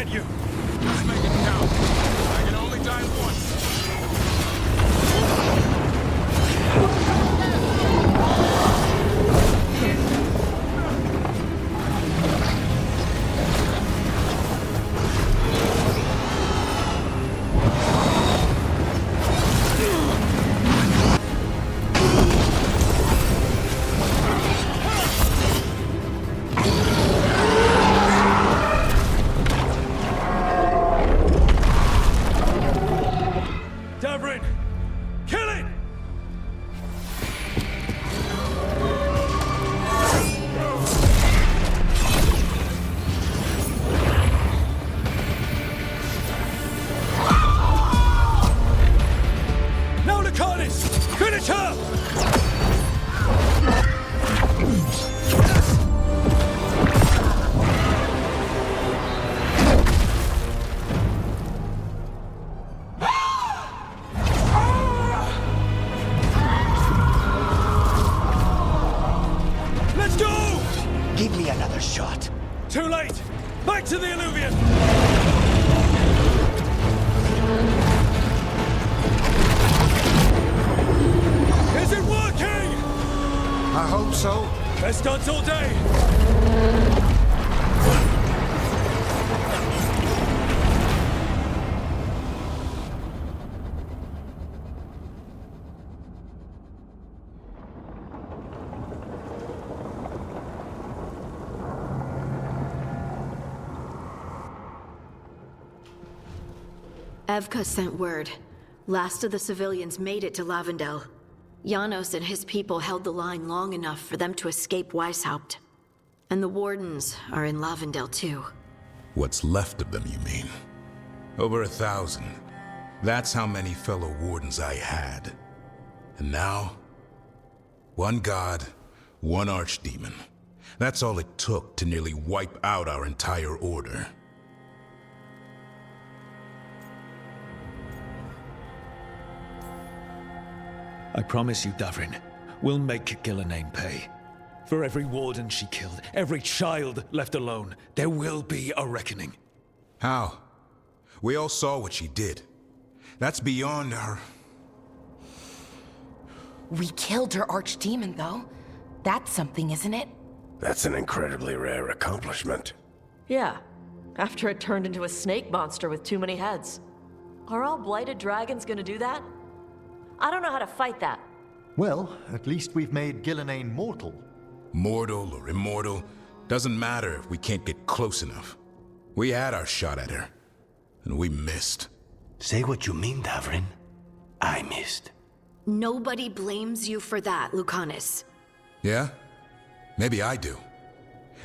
get you! Let's make it count. I can only die once. Davrin! Kill it! Now, Lucanus! Finish her! Let's go! Give me another shot. Too late! Back to the Illuvian! Is it working? I hope so. Best odds all day! Evka sent word. Last of the civilians made it to Lavendel. Janos and his people held the line long enough for them to escape Weisshaupt. And the Wardens are in Lavendel too. What's left of them, you mean? Over 1,000. That's how many fellow Wardens I had. And now, one god, one archdemon. That's all it took to nearly wipe out our entire order. I promise you, Davrin, we'll make Gillenane pay. For every warden she killed, every child left alone, there will be a reckoning. How? We all saw what she did. That's beyond our... We killed her archdemon, though. That's something, isn't it? That's an incredibly rare accomplishment. Yeah, after it turned into a snake monster with too many heads. Are all blighted dragons gonna do that? I don't know how to fight that. Well, at least we've made Gillenane mortal. Mortal or immortal, doesn't matter if we can't get close enough. We had our shot at her, and we missed. Say what you mean, Davrin. I missed. Nobody blames you for that, Lucanus. Yeah? Maybe I do.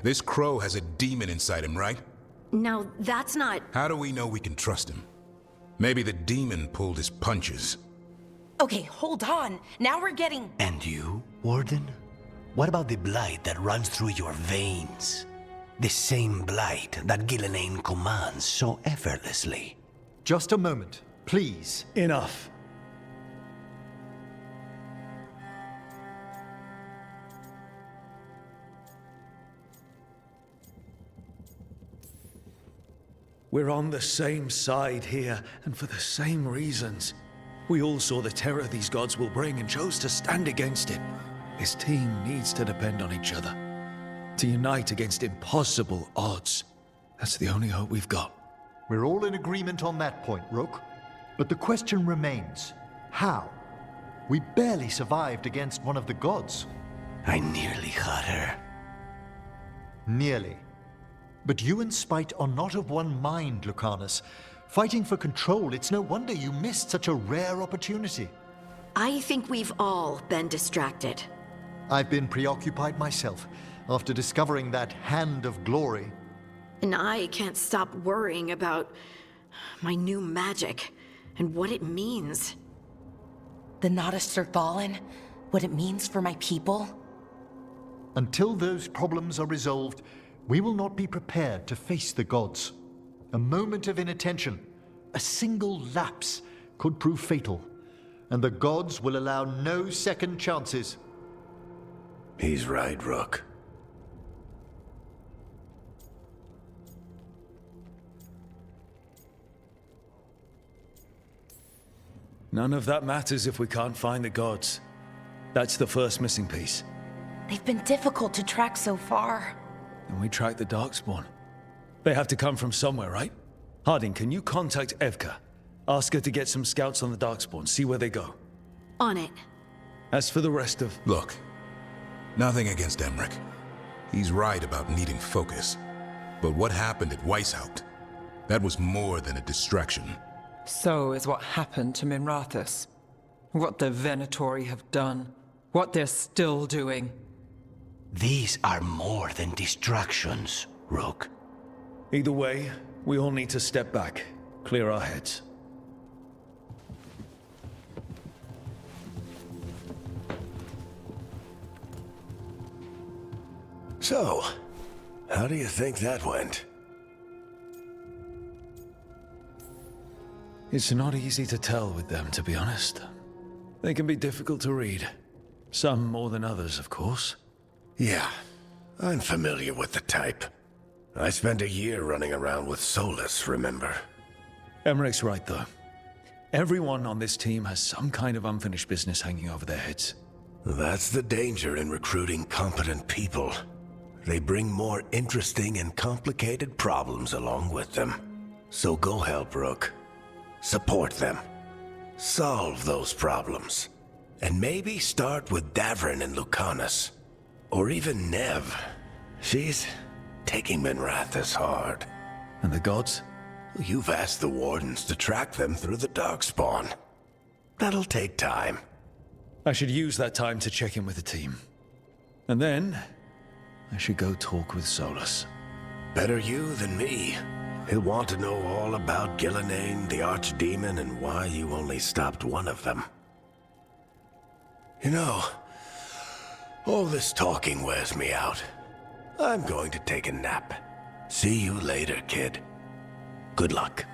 This crow has a demon inside him, right? Now, that's not... How do we know we can trust him? Maybe the demon pulled his punches. Okay, hold on. Now we're getting... And you, Warden? What about the blight that runs through your veins? The same blight that Gillenane commands so effortlessly. Just a moment, please. Enough. We're on the same side here, and for the same reasons. We all saw the terror these gods will bring and chose to stand against it. This team needs to depend on each other. To unite against impossible odds. That's the only hope we've got. We're all in agreement on that point, Rook. But the question remains, how? We barely survived against one of the gods. I nearly had her. Nearly. But you and Spite are not of one mind, Lucanus. Fighting for control, it's no wonder you missed such a rare opportunity. I think we've all been distracted. I've been preoccupied myself, after discovering that hand of glory. And I can't stop worrying about my new magic and what it means. The Nodists are fallen? What it means for my people? Until those problems are resolved, we will not be prepared to face the gods. A moment of inattention, a single lapse, could prove fatal, and the gods will allow no second chances. He's right, Rook. None of that matters if we can't find the gods. That's the first missing piece. They've been difficult to track so far. And we track the Darkspawn. They have to come from somewhere, right? Harding, can you contact Evka? Ask her to get some scouts on the Darkspawn, see where they go. On it. As for the rest of... Look, nothing against Emmerich. He's right about needing focus. But what happened at Weisshaupt? That was more than a distraction. So is what happened to Minrathous. What the Venatori have done. What they're still doing. These are more than distractions, Rook. Either way, we all need to step back, clear our heads. So, how do you think that went? It's not easy to tell with them, to be honest. They can be difficult to read. Some more than others, of course. Yeah, I'm familiar with the type. I spent a year running around with Solus, remember? Emmerich's right, though. Everyone on this team has some kind of unfinished business hanging over their heads. That's the danger in recruiting competent people. They bring more interesting and complicated problems along with them. So go help, Rook. Support them. Solve those problems. And maybe start with Davrin and Lucanus. Or even Nev. She's taking Minrathous hard. And the gods? You've asked the Wardens to track them through the Darkspawn. That'll take time. I should use that time to check in with the team. And then, I should go talk with Solus. Better you than me. He'll want to know all about Gillenane, the Archdemon, and why you only stopped one of them. You know, all this talking wears me out. I'm going to take a nap. See you later, kid. Good luck.